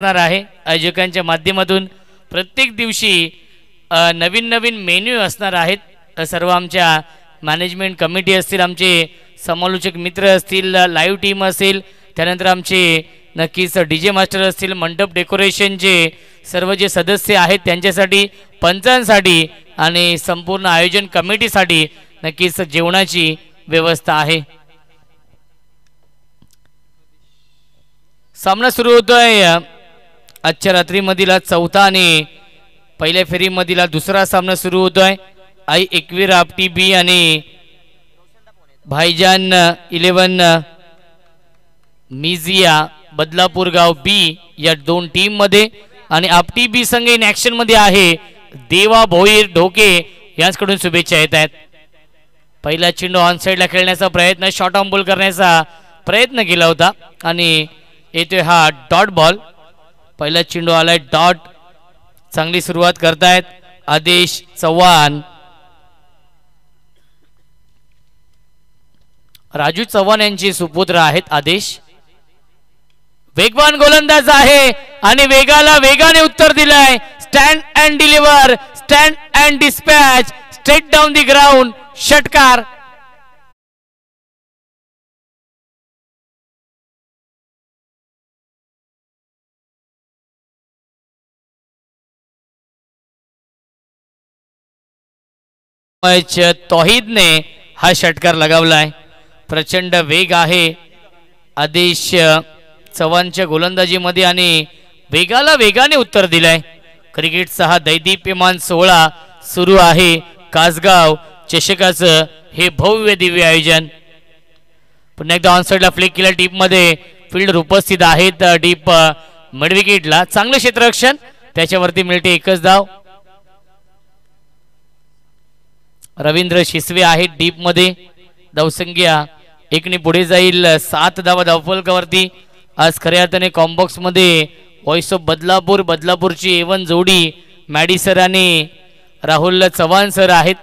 आहे आयोजकांच्या माध्यमातून प्रत्येक दिवशी नवीन नवीन मेन्यू असणार आहेत। सर्व आमच्या मॅनेजमेंट कमिटी असतील, आमचे समालोचक मित्र असतील, लाईव्ह टीम असेल, त्यानंतर आमचे नक्कीच डीजे मास्टर असतील, मंडप डेकोरेशनचे सर्व जे सदस्य आहेत त्यांच्यासाठी, पंचांसाठी आणि संपूर्ण आयोजन कमिटीसाठी नक्कीच जेवणाची व्यवस्था आहे। सामना सुरू होतोय आजच्या रात्रीमधील चौथा आणि पहिल्या फेरीमधील दुसरा सामना सुरू होतोय। आई एकवीर आपटी बी आणि भाईजान 11 मिजिया बदलापूर गाव बी या दोन टीम मध्ये, आणि आपटी बी संघ इन ऍक्शन मध्ये आहे। देवा भोईर ढोके यांच्याकडून शुभेच्छा येत आहेत। पहिला चेंडू ऑन साइडला खेळण्याचा प्रयत्न, शॉर्ट ऑन बॉल करण्याचा प्रयत्न केला होता आणि येतोय हा डॉट बॉल। पहिला चेंडू आलाय डॉट, चांगली सुरुवात करतायत आदेश चव्हाण। राजू चव्हाण यांचे सुपुत्र आहेत आदेश, वेगवान गोलंदाज आहे आणि वेगाला वेगाने उत्तर दिलंय। Stand and deliver, stand and dispatch, straight down the ground, षटकार। तौहीदने हा षटकार लगावलाय। प्रचंड वेग आहे आदेश चव्हाणच्या गोलंदाजीमध्ये आणि वेगाला वेगाने उत्तर दिलंय। क्रिकेटचा हा दैदिप्यमान सोहळा सुरू आहे। कासगाव चषकाचं हे भव्य दिव्य आयोजन। पुन्हा एकदा ऑन साइडला फ्लिक केला, टीप मध्ये फिल्डर उपस्थित आहेत। डीप मिड विकेटला चांगलं क्षेत्ररक्षण, त्याच्यावरती मिळते एकच धाव। रवींद्र शिसवे आहेत डीप मध्ये, धावसंख्या एकने पुढे जाईल, 7 धावा धावफलकावरती। आज खऱ्या अर्थाने कॉम्बॉक्स मध्ये व्हॉइस ऑफ बदलापूर, बदलापूरची A1 जोडी मॅडी सर आणि राहुल चव्हाण सर आहेत।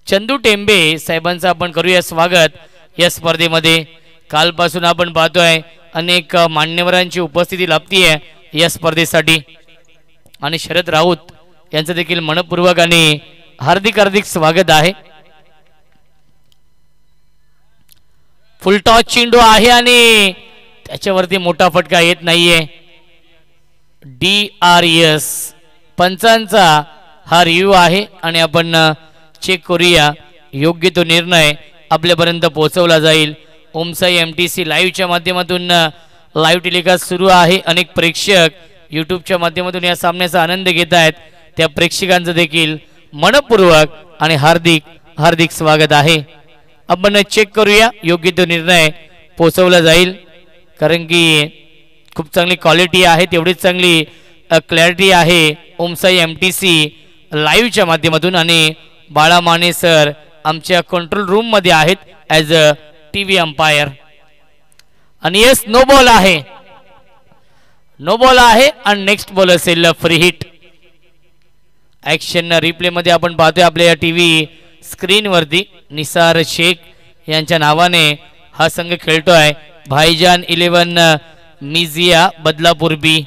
चंदू टेंबे साहेबांचं आपण करूया स्वागत या स्पर्धेमध्ये। कालपासून आपण पाहतोय अनेक मान्यवरांची उपस्थिती लाभतीये या स्पर्धेसाठी, आणि शरद राऊत यांचं देखील मनपूर्वक आणि हार्दिक हार्दिक स्वागत आहे। फुल टॉस चेंडू आहे आणि त्याच्यावरती मोठा फटका येत नाहीये। DRS पंचांचा हा रिव्ह्यू आहे आणि आपण चेक करूया, योग्य तो निर्णय आपल्यापर्यंत पोहोचवला जाईल। ओमसाई MTC लाईव्हच्या माध्यमातून लाईव्ह टेलिकास्ट सुरू आहे। अनेक प्रेक्षक यूट्यूबच्या माध्यमातून या सामन्याचा आनंद घेत आहेत, त्या प्रेक्षकांचं देखील मनपूर्वक आणि हार्दिक हार्दिक स्वागत आहे। आपण चेक करूया, योग्य तो निर्णय पोहोचवला जाईल, कारण की खूप चांगली क्वालिटी आहे, तेवढीच चांगली क्लॅरिटी आहे ओमसाई MTC लाईव्हच्या माध्यमातून। आणि बाळा माने सर आमच्या कंट्रोल रूम मध्ये आहेत ॲज अ TV अंपायर। आणि येस, नो बॉल आहे, नो बॉल आहे आणि नेक्स्ट बॉल असेल फ्री हिट। ऍक्शन रिप्ले मध्ये आपण पाहतोय आपल्या या TV स्क्रीनवरती निसार शेख यांच्या नावाने हा संघ खेळतोय। भाईजान 11 मिजिया बदलापूर बी।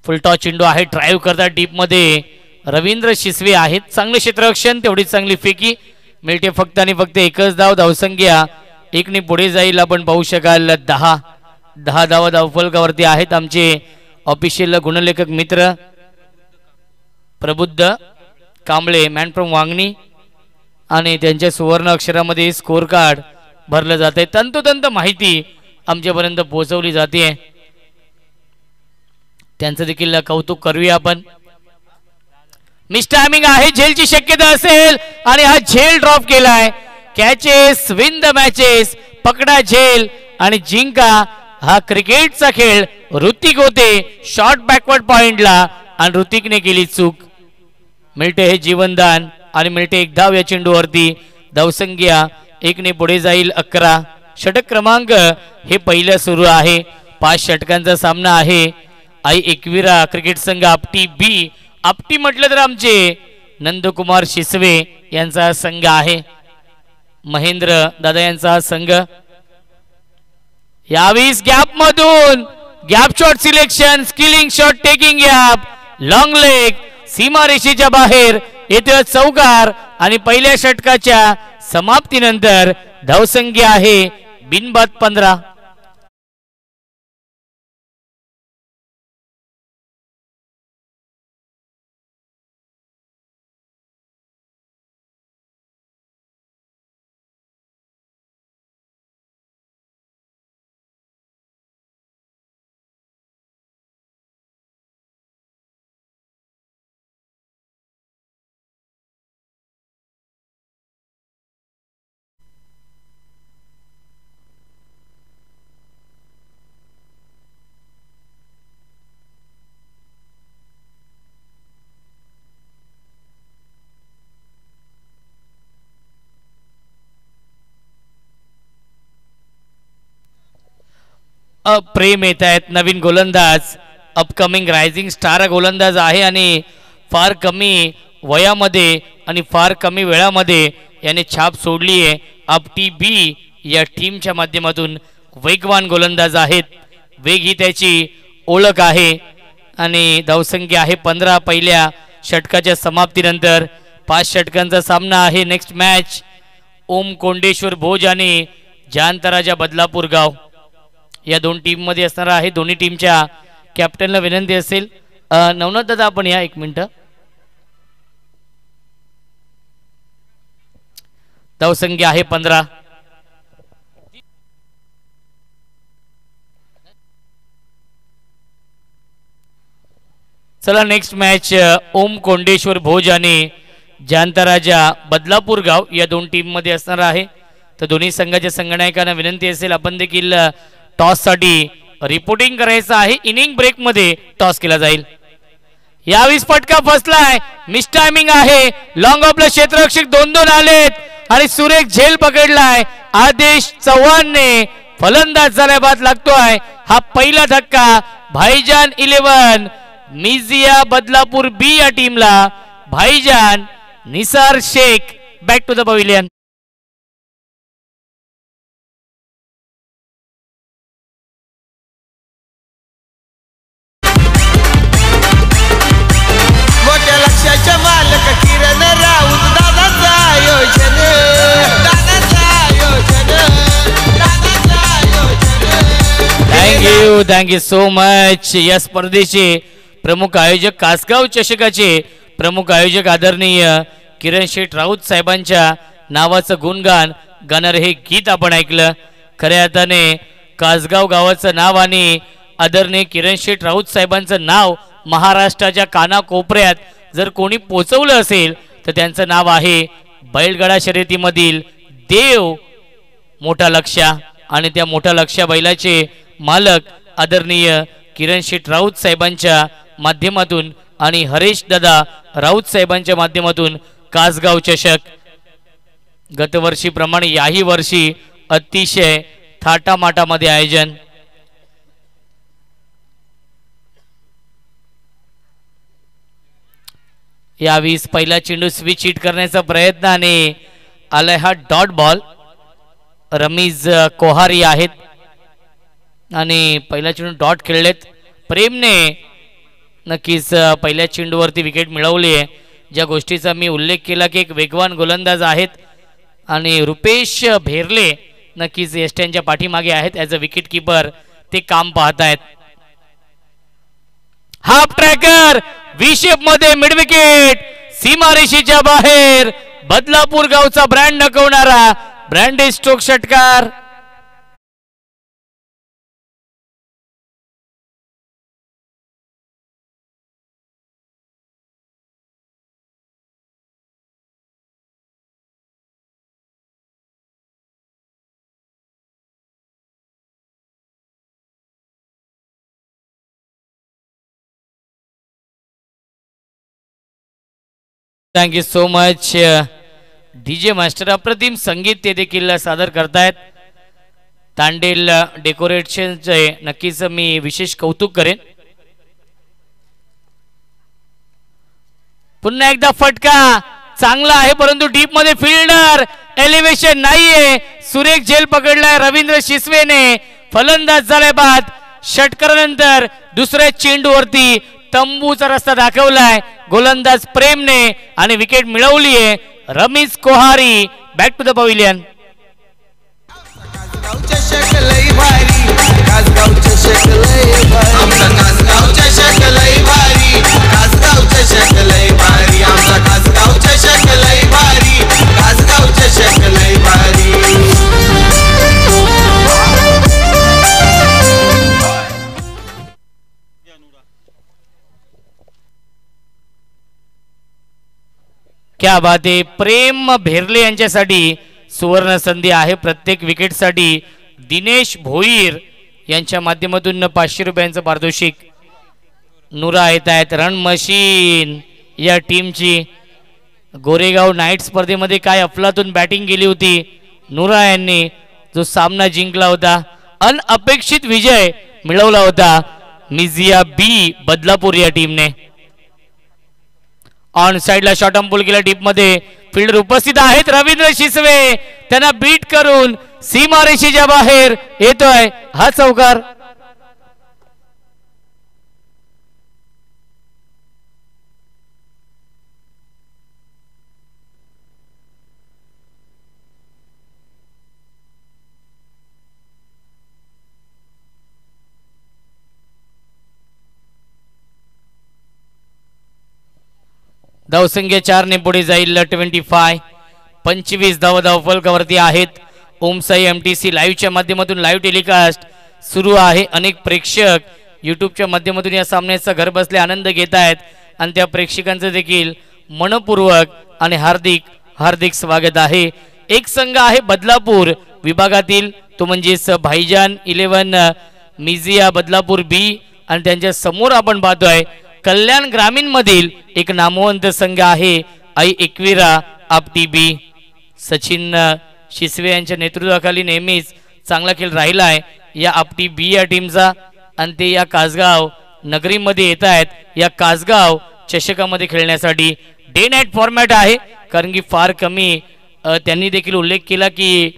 फुलटॉस चेंडू आहे, ड्राईव्ह करतात डीप मध्ये रवींद्र शिसवे आहेत। चांगले क्षेत्ररक्षण, तेवढीच चांगली फेकी, मिळते फक्त आणि फक्त एकच धाव। धावसंख्या एकने पुढे जाईल, आपण पाहू शकाल 10 धावा धावफलकावरती आहेत आमचे ऑफिशियल गुणलेखक मित्र प्रबुद्ध कांबळे मॅन फ्रॉम वांगणी, आणि त्यांच्या सुवर्ण अक्षरामध्ये स्कोर कार्ड भरलं जाते। तंतोतंत माहिती आमच्यापर्यंत पोहोचवली जाते, त्यांचं देखील कौतुक करूया आपण। मिस टायमिंग आहे, झेलची शक्यता असेल आणि हा झेल ड्रॉप केलाय। कॅचेस विन द मॅचेस, पकडा झेल आणि जिंका हा क्रिकेटचा खेळ। ऋतिक होते शॉर्ट बॅकवर्ड पॉइंटला आणि ऋतिकने केली चूक, मिळते हे जीवनदान आणि मिळते एक धाव या चेंडूवरती। धावसंख्या एकने पुढे जाईल 11। षटक क्रमांक हे पहिलं सुरू आहे। 5 षटकांचा सामना आहे। आई एकविरा क्रिकेट संघ आपटी बी, आपटी म्हटलं तर आमचे नंदकुमार शिसवे यांचा संघ आहे। महेंद्र दादा यांचा हा संघ. यावीस गॅप मधून gap shot selection, skilling shot taking gap, long leg, सीमारेषेच्या बाहेर येथे चौकार आणि पहिल्या षटकाच्या समाप्तीनंतर धावसंख्या आहे बिनबाद 15. प्रेम येत आहेत. नवीन गोलंदाज, अपकमिंग रायझिंग स्टार गोलंदाज आहे आणि फार कमी वयामध्ये आणि फार कमी वेळामध्ये याने छाप सोडली आहे. अपटी बी या टीमच्या माध्यमातून वेगवान गोलंदाज आहेत. वेग ही त्याची ओळख आहे आणि धावसंख्या आहे 15. पहिल्या षटकाच्या समाप्तीनंतर 5 षटकांचा सामना आहे. नेक्स्ट मॅच ओम कोंडेश्वर भोज आणि जानतराजा बदलापूर गाव या दोन टीम मध्ये असणार आहे. दोन्ही टीमच्या कॅप्टनला विनंती असेल, नवनाथ दादा आपण या 1 मिनिट. धावसंख्या आहे 15. चला नेक्स्ट मॅच ओम कोंडेश्वर भोज आणि जानतराजा बदलापूर गाव या दोन टीम मध्ये असणार आहे. तर दोन्ही संघाच्या संघनायकांना विनंती असेल आपण देखील टॉस साठी रिपोर्टिंग करायचं आहे. इनिंग ब्रेक मध्ये टॉस केला जाईल. यावेळी फटका फसलाय, मिस टायमिंग आहे. लॉंग ऑफला क्षेत्ररक्षक 2-2 आलेत आणि सुरेख झेल पकडलाय. आदेश चव्हाणने फलंदाज झाल्या बाद लागतोय. हा पहिला धक्का भाईजान 11 मिजिया बदलापूर बी या टीमला. Bhaijaan Nisar Shaikh back to the pavilion. मालक किरण राऊत दादाचा आयोजन, थँक्यू सो मच. या स्पर्धेचे प्रमुख आयोजक, कासगाव चषकाचे प्रमुख आयोजक आदरणीय किरण शेठ राऊत साहेबांच्या नावाचं गुणगान गाणारे हे गीत आपण ऐकलं. खऱ्या अर्थाने कासगाव गावाचं नाव आणि आदरणीय किरण शेठ राऊत साहेबांचं नाव महाराष्ट्राच्या कानाकोपऱ्यात जर कोणी पोचवलं असेल तर त्यांचं नाव आहे बैलगाडा शर्यतीमधील देव मोठा लक्ष्या. आणि त्या मोठा लक्ष्या बैलाचे मालक आदरणीय किरण शेठ राऊत साहेबांच्या माध्यमातून आणि हरेश दादा राऊत साहेबांच्या माध्यमातून कासगाव चषक गतवर्षीप्रमाणे याही वर्षी अतिशय थाटामाटामध्ये आयोजन. यावेळी पहिला चेंडू स्विच हिट करण्याचा प्रयत्न आणि आलाय हा डॉट बॉल. रमीज कोहारी आहेत आणि पहिला चेंडू डॉट खेळलेत. प्रेमने नक्कीच पहिल्या चेंडूवरती विकेट मिळवली आहे. ज्या गोष्टीचा मी उल्लेख केला की एक वेगवान गोलंदाज आहेत आणि रुपेश भेरले नक्कीच एस्ट्यांच्या पाठीमागे आहेत. ॲज अ विकेट किपर ते काम पाहत आहेत. हाफ ट्रॅकर विशेप मध्ये मिड विकेट, सीमारेषेच्या बाहेर बदलापूर गावचा ब्रँड नकवणारा ब्रँडेड स्ट्रोक षटकार. Thank you so much. DJ master अप्रतिम संगीत ते देखील सादर करतायत. तांडेल डेकोरेशनचे नक्कीच मी विशेष कौतुक करेन. पुन्हा एकदा फटका चांगला आहे परंतु डीप मध्ये फिल्डर एलिव्हेशन नाहीये. सुरेख झेल पकडलाय रवींद्र शिसवेने. फलंदाज झालाय बाद. षटकारानंतर दुसऱ्या चेंडूवरती तंबूचा रस्ता दाखवलाय गोलंदाज प्रेमने आणि विकेट मिळवलीये Ramesh Kohari. Back to the pavilion. क्या बात आहे. प्रेम भेरले यांच्यासाठी सुवर्ण संधी आहे. प्रत्येक विकेटसाठी दिनेश भोईर यांच्या माध्यमातून 500 रुपयांचं पारितोषिक. नुरा येत आहेत. रण मशीन या टीमची. गोरेगाव नाईट स्पर्धेमध्ये काय अफलातून बॅटिंग केली होती नुरा यांनी. जो सामना जिंकला होता. अनअपेक्षित विजय मिळवला होता मिझिया बी बदलापूर या टीमने. ऑन साइडला शॉर्ट आर्म पुल केला. डीप मध्ये फील्डर उपस्थित आहेत. रवींद्र शिसवे त्यांना बीट करून सीमारेषेच्या बाहेर येतोय हा चौकार. धावसंख्या 4 ने पुढे जाईल. 25 25 धावफलकावरती आहेत. ओमसाई एमटीसी लाईव्हच्या माध्यमातून लाईव्ह टेलिकास्ट सुरू आहे. अनेक प्रेक्षक यूट्यूबच्या माध्यमातून या सामन्याचा घर बसले आनंद घेत आहेत आणि त्या प्रेक्षकांचं देखील मनपूर्वक आणि हार्दिक हार्दिक स्वागत आहे. एक संघ आहे बदलापूर विभागातील तो म्हणजेच भाईजान 11 मिझिया बदलापूर बी आणि त्यांच्या समोर आपण पाहतोय कल्याण ग्रामीण मधील एक नामवंत संघ आहे आई एकविरा आपटी बी. सचिन शिसवे यांच्या नेतृत्वाखाली नेहमीच चांगला खेळ राहिला आहे या आपटी बी या टीमचा आणि ते या कासगाव नगरीमध्ये येत आहेत या कासगाव चषकामध्ये खेळण्यासाठी. डे नाईट फॉर्मॅट आहे कारण की फार कमी त्यांनी देखील उल्लेख केला की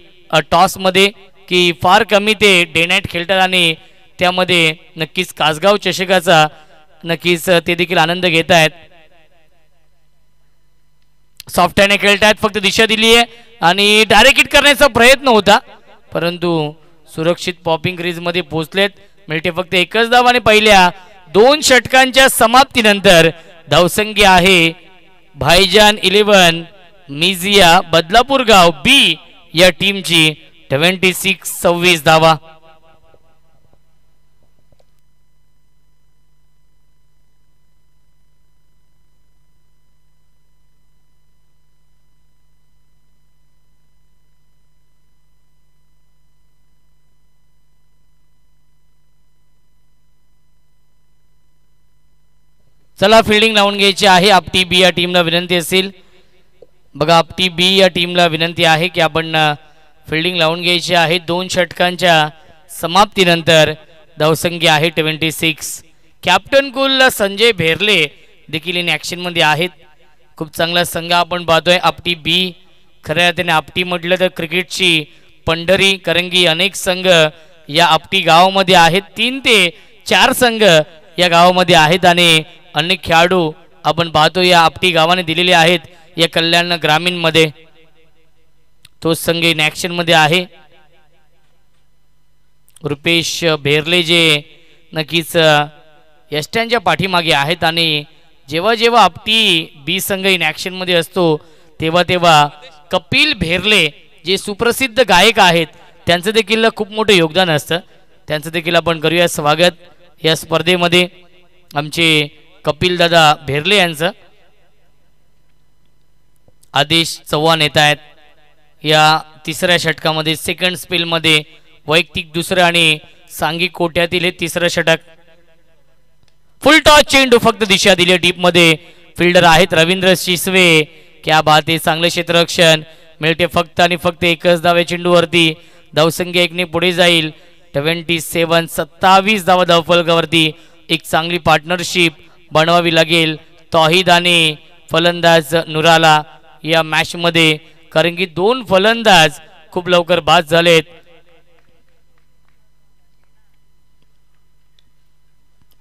टॉसमध्ये की फार कमी ते डे नाईट खेळतात आणि त्यामध्ये नक्कीच कासगाव चषकाचा नक्कीच ते देखील आनंद घेत आहेत. सॉफ्ट हँड खेळत आहेत. फक्त दिशा दिली आहे आणि डायरेक्ट हिट करण्याचा प्रयत्न होता परंतु सुरक्षित पॉपिंग क्रीज मध्ये पोहोचलेत. मिळते फक्त एकच धाव आणि पहिल्या 2 षटकांच्या समाप्तीनंतर धावसंख्या आहे भाईजान 11 मिझिया बदलापूर गाव बी या टीमची 26 धावा. चला फिल्डिंग लावून घ्यायची आहे. आपटी बी या टीमला विनंती असेल बघा. आपटी बी या टीमला विनंती आहे की आपण फिल्डिंग लावून घ्यायची आहे. 2 षटकांच्या समाप्तीनंतर धावसंख्या आहे 26. कॅप्टन कुल संजय भेरले देखील इन ॲक्शन मध्ये आहेत. खूप चांगला संघ आपण पाहतोय आपटी बी. खऱ्या अर्थाने आपटी म्हटलं तर क्रिकेटची पंढरी कारण की अनेक संघ या आपटी गावामध्ये आहेत. 3 ते 4 संघ या गावामध्ये आहेत आणि अनेक खेळाडू आपण पाहतो या आपटी गावाने दिलेले आहेत या कल्याण ग्रामीण मध्ये. तो संघ इन ॲक्शन मध्ये आहे. रुपेश भेरले जे नक्कीच यष्ट्यांच्या पाठीमागे आहेत आणि जेव्हा जेव्हा आपटी बी संघ इन ॲक्शन मध्ये असतो तेव्हा तेव्हा कपिल भेरले जे सुप्रसिद्ध गायक आहेत त्यांचं देखील खूप मोठं योगदान असतं. त्यांचं देखील आपण करूया स्वागत या स्पर्धेमध्ये. आमचे कपिल दादा भेरले यांचं. आदेश चव्हाण येत आहेत या 3ऱ्या षटकामध्ये. सेकंड स्पेल मध्ये वैयक्तिक 2रं आणि सांघिक कोट्यातील हे 3रं षटक. फुल टॉस चेंडू फक्त दिशा दिली डीप मध्ये. फिल्डर आहेत रवींद्र शिसवे. क्या बात आहे. चांगलं क्षेत्ररक्षण. मिळते फक्त आणि फक्त एकच धाव चेंडूवरती. धावसंख्या 1 ने पुढे जाईल. 27 धावा धावफलकावरती. एक चांगली पार्टनरशिप बनवावी लागेल तौहीद आणि फलंदाज नुराला. या मॅच मध्ये, कारण की 2 फलंदाज खूप लवकर बाद झालेत.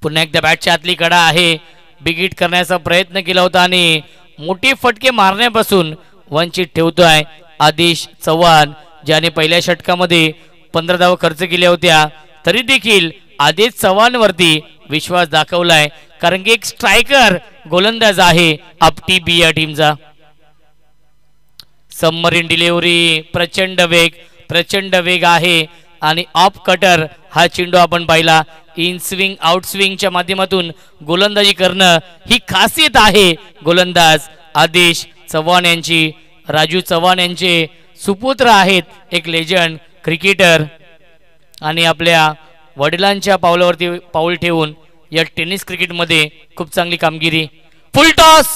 पुन्हा एकदा बॅटच्या आतली कडा आहे, बिग हिट करण्याचा प्रयत्न केला होता आणि मोठी फटके मारण्यापासून वंचित ठेवतोय आदेश चव्हाण, ज्याने पहिल्या षटकामध्ये 15 धावा खर्च केल्या होत्या. तरी देखील आदेश चव्हाण वरती विश्वास दाखवलाय, कारण की एक स्ट्रायकर गोलंदाज आहे आपटी बी या टीमचा. सबमरीन डिलिव्हरी, प्रचंड वेग आहे आणि ऑफ कटर हा चेंडू आपण पाहिला. इन स्विंग आउट स्विंगच्या माध्यमातून गोलंदाजी करणं ही खासियत आहे गोलंदाज आदेश चव्हाण यांची. राजू चव्हाण यांचे सुपुत्र आहेत, एक लेजंड क्रिकेटर, आणि आपल्या वडिलांच्या पावलावरती पाऊल ठेवून या टेनिस क्रिकेटमध्ये खूप चांगली कामगिरी. फुल टॉस,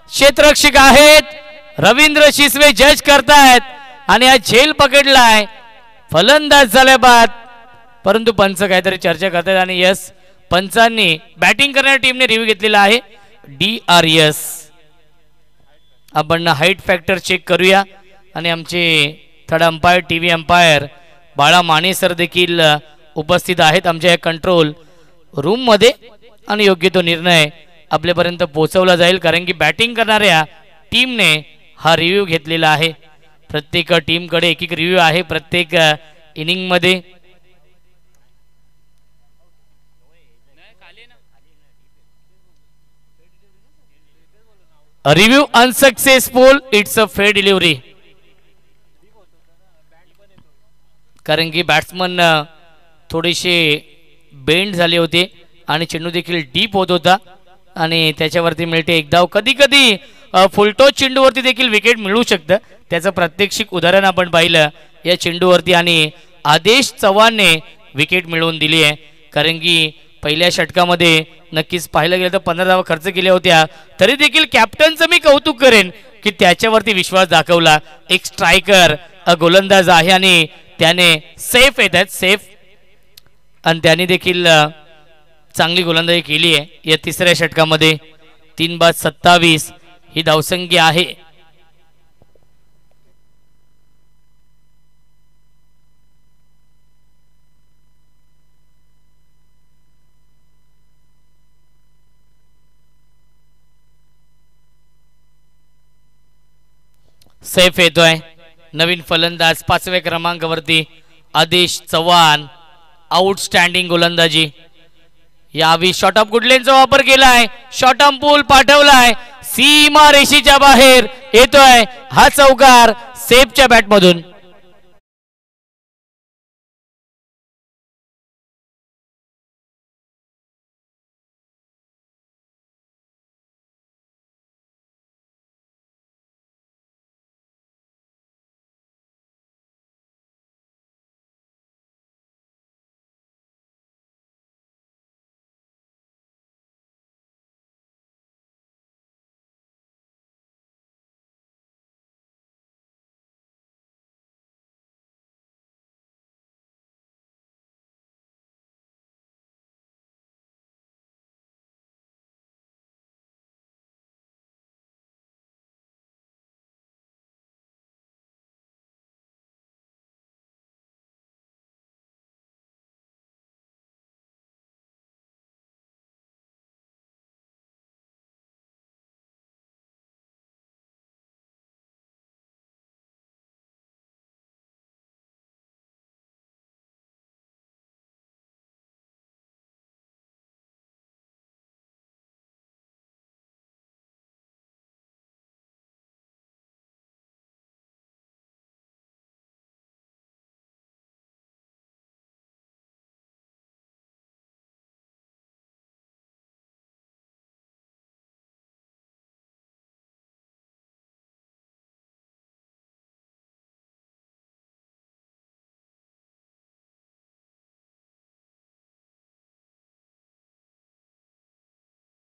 क्षेत्ररक्षक आहेत रवींद्र शिसवे जज करतायत आणि हा झेल पकडलाय फलंदाज झाल्या बाद, परंतु पंच काहीतरी चर्चा करतात आणि यस पंचांनी बॅटिंग करणाऱ्या टीमने रिव्ह्यू घेतलेला आहे DRS. आपण हाईट फॅक्टर चेक करूया आणि आमचे थर्ड अंपायर TV अंपायर बाळा माने सर देखील उपस्थित आहेत आमच्या या कंट्रोल रूम मध्ये, आणि योग्य तो निर्णय आपल्यापर्यंत पोहोचवला जाईल, कारण की बॅटिंग करणाऱ्या टीमने हा रिव्ह्यू घेतलेला आहे. प्रत्येक टीमकडे एक रिव्ह्यू आहे प्रत्येक इनिंग मध्ये. Review unsuccessful, it's a fair delivery, कारण की बॅट्समन थोडेसे बेंड झाले होते आणि चेंडू देखील डीप होत होता आणि त्याच्यावरती मिळते एक धाव. कधी कधी फुलटॉस चेंडूवरती देखील विकेट मिळू शकतं, त्याचं प्रात्यक्षिक उदाहरण आपण पाहिलं या चेंडूवरती आणि आदेश चव्हाणने विकेट मिळवून दिली आहे. कारण की पहिल्या षटकामध्ये नक्कीच पाहायला गेलं तर 15 धावा खर्च केल्या होत्या, तरी देखील कॅप्टनचं मी कौतुक करेन की त्याच्यावरती विश्वास दाखवला. एक स्ट्रायकर गोलंदाज आहे आणि त्याने सेफ येतात सेफ, आणि त्याने देखील चांगली गोलंदाजी केली आहे या तिसऱ्या षटकामध्ये. 3 बाद 27 ही धावसंख्या आहे. सेफ येतोय नवीन फलंदाज 5व्या क्रमांकावरती आदेश चव्हाण. आउटस्टँडिंग गोलंदाजी. यावी शॉर्ट ऑफ गुडलेनचा वापर केलाय, शॉर्ट ऑफ पूल पाठवलाय, सीमा रेषेच्या बाहेर येतोय हा चौकार सेफच्या बॅटमधून.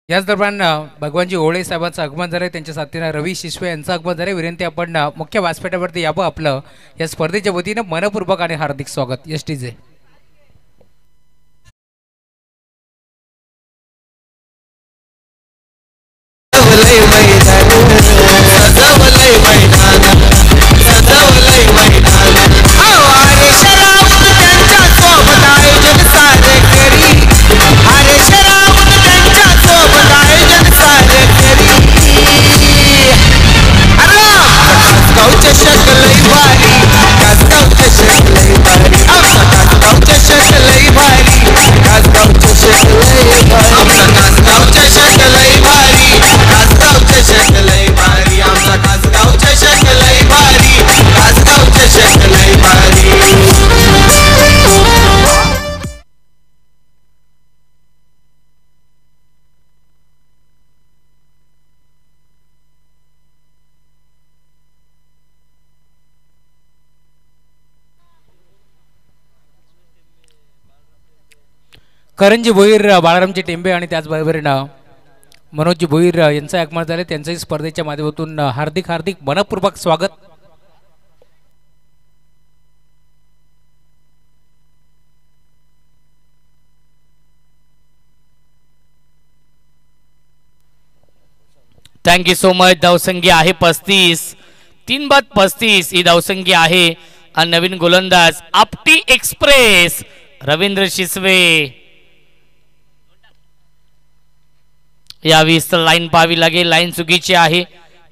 याच दरम्यान भगवानजी ओळे साहेबांचं आगमन झालं, त्यांच्या साथीनं रवी शिसवे यांचं आगमन झालं. विनंती आपण मुख्य व्यासपीठावरती यावं आपलं या स्पर्धेच्या वतीनं मनपूर्वक आणि हार्दिक स्वागत. STJ सजवलय करंजी भोईर बाळारामजी टेंबे आणि त्याचबरोबर मनोजजी भोईर यांचं आगमन झाले, त्यांचंही स्पर्धेच्या माध्यमातून हार्दिक हार्दिक मनपूर्वक स्वागत. Thank you so much. धावसंख्या आहे 35, 3/35 ही धावसंख्या आहे. आणि नवीन गोलंदाज आपटी एक्सप्रेस रवींद्र शिसवे. यावीस लाईन पाहावी लागेल, लाईन चुकीची आहे.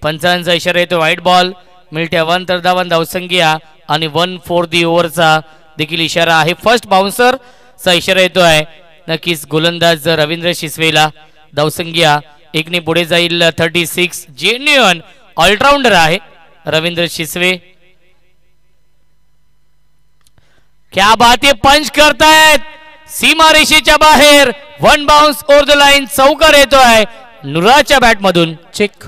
पंचांचा इशारा येतो व्हाईट बॉल. मिळते 1 तर धावन धावसंख्या आणि 1 फॉर दी ओव्हरचा देखील इशारा आहे. फर्स्ट बाउन्सर चा इशारा येतो आहे. नक्कीच गोलंदाज रवींद्र शिसवेला. धावसंख्या 1 ने पुढे जाईल. 36 जेन्युइन ऑलराऊंडर आहे रवींद्र शिसवे. क्या बात आहे, पंच करतायत सीमा रेषेच्या बाहेर. 1 बाउन्स ओव्हर द लाईन. चौकार येतो आहे नुराच्या बॅट मधून. चेक.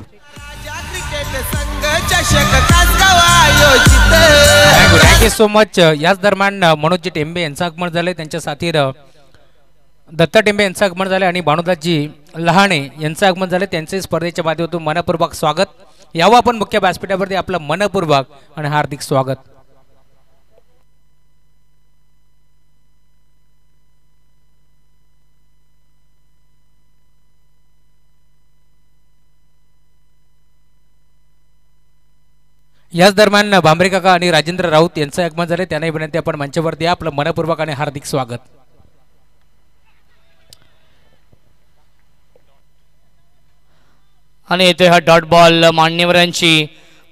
Thank you so much. याच दरम्यान मनोजजी टेंबे यांचं आगमन झालंय, त्यांच्या साथीर दत्ता टेंबे यांचं आगमन झालं आणि भानुदासजी लहाणे यांचं आगमन झालं, त्यांचे स्पर्धेच्या माध्यमातून मनपूर्वक स्वागत. यावं आपण मुख्य व्यासपीठावरती आपलं मनपूर्वक आणि हार्दिक स्वागत. याच दरम्यान भांबरे काका आणि राजेंद्र राऊत यांचं आगमन झाले, त्यांनाही विनंती आपण मंचावरती या. आपलं मनपूर्वक आणि हार्दिक स्वागत. आणि येतोय हा डॉट बॉल. मान्यवरांची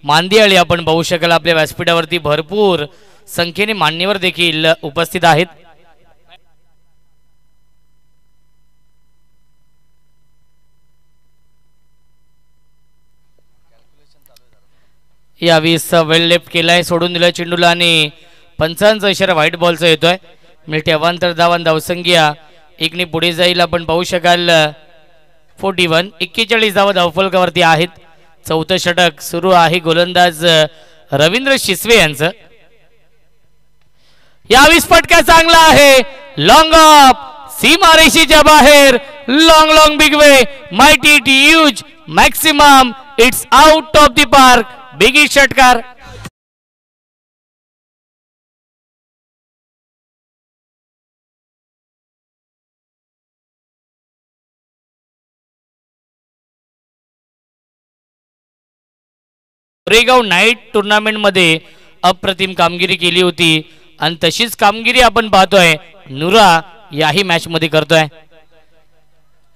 मांदियाळी आपण पाहू शकाल. आपल्या व्यासपीठावरती भरपूर संख्येने मान्यवर देखील उपस्थित आहेत. यावीस वेल लेफ्ट केलाय, सोडून दिलाय चेंडूला आणि पंचांचा इशारा व्हाईट बॉलचा येतोय. मिळते 1 तर धावन धावसंख्या 1 ने पुढे जाईल. आपण पाहू शकाल 41 41 धावा धावफलकावरती आहेत. चौथं षटक सुरू आहे. गोलंदाज रवींद्र शिसवे यांचं. यावीस फटका चांगला आहे. लॉंग ऑफ सीमा रेषेच्या बाहेर. Long long big way mighty it huge maximum. It's out of the park. Biggie षटकार. कोरेगाव नाईट टुर्नामेंट मध्ये अप्रतिम कामगिरी केली होती आणि तशीच कामगिरी आपण पाहतोय नुरा याही मॅच मध्ये करतोय.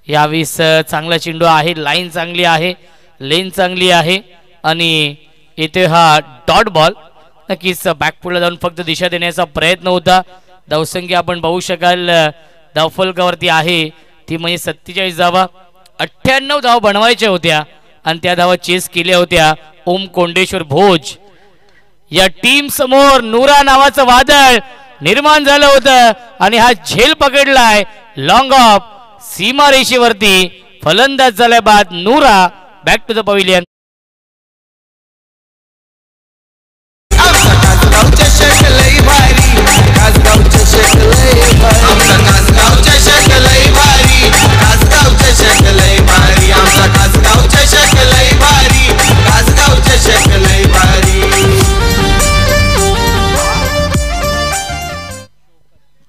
यावीस चांगला चेंडू आहे. लाईन चांगली आहे, लेन चांगली आहे आणि येथे हा डॉट बॉल. नक्कीच बॅकफुटला जाऊन फक्त दिशा देण्याचा प्रयत्न होता. धावसंख्या आपण पाहू शकाल धावफलकावरती आहे ती म्हणजे 47 धावा. 98 धावा बनवायच्या होत्या आणि त्या धावा चेस केल्या होत्या. ओम कोंडेश्वर भोज या टीम समोर नुरा नावाचं वादळ निर्माण झालं होतं आणि हा झेल पकडलाय. लॉंग ऑफ सीमा रेषेवरती फलंदाज झालाय बाद. Nura back to the pavilion.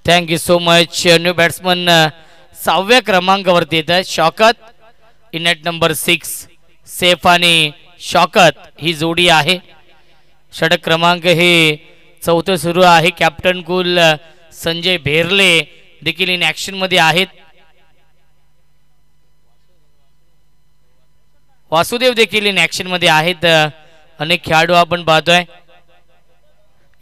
Thank you so much. New batsman 6व्या क्रमांकावरती येत आहे. Shaukat in at number 6. Saif आणि शौकत ही जोडी आहे. षटक क्रमांक हे 4थं सुरू आहे. कॅप्टन कुल संजय भेरले देखील इन ऍक्शन मध्ये आहेत. वासुदेव देखील इन ऍक्शन मध्ये आहेत. अनेक खेळाडू आपण पाहतोय.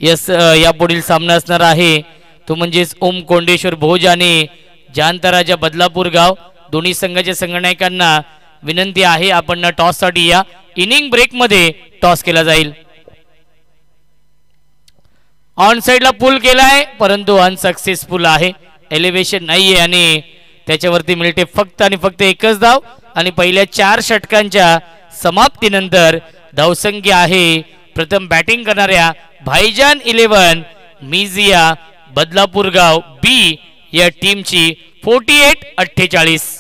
यस, या पुढील सामना असणार आहे तो म्हणजेच ओम कोंडेश्वर भोज आणि जांतराजा बदलापूर गाव. दोन्ही संघाच्या संघनायकांना विनंती आहे आपण टॉस साठी या. इनिंग ब्रेक मध्ये टॉस केला जाईल. ऑन साइडला पुल केलाय परंतु अनसक्सेसफुल आहे. एलिव्हेशन नाहीये आणि त्याच्यावरती मिळते फक्त आणि फक्त एकच धाव. आणि पहिल्या 4 षटकांच्या समाप्तीनंतर धावसंख्या आहे प्रथम बॅटिंग करणाऱ्या भाईजान 11 मिजिया बदलापूर गाव बी या टीमची 48-48.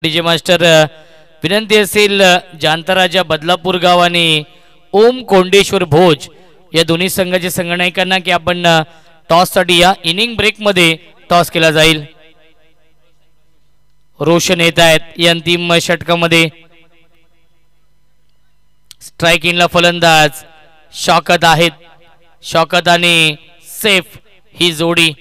डीजे मास्टर विनंती असेल जांतराजा बदलापूर गाव आणि ओम कोंडेश्वर भोज या दोन्ही संघाच्या संघनायकांना की आपण टॉस साठी या इनिंग ब्रेक मध्ये टॉस केला जाईल. रोशन येत आहेत या अंतिम षटकामध्ये. स्ट्रायकिंगला फलंदाज शौकत आहेत. शौकत आणि सेफ ही जोडी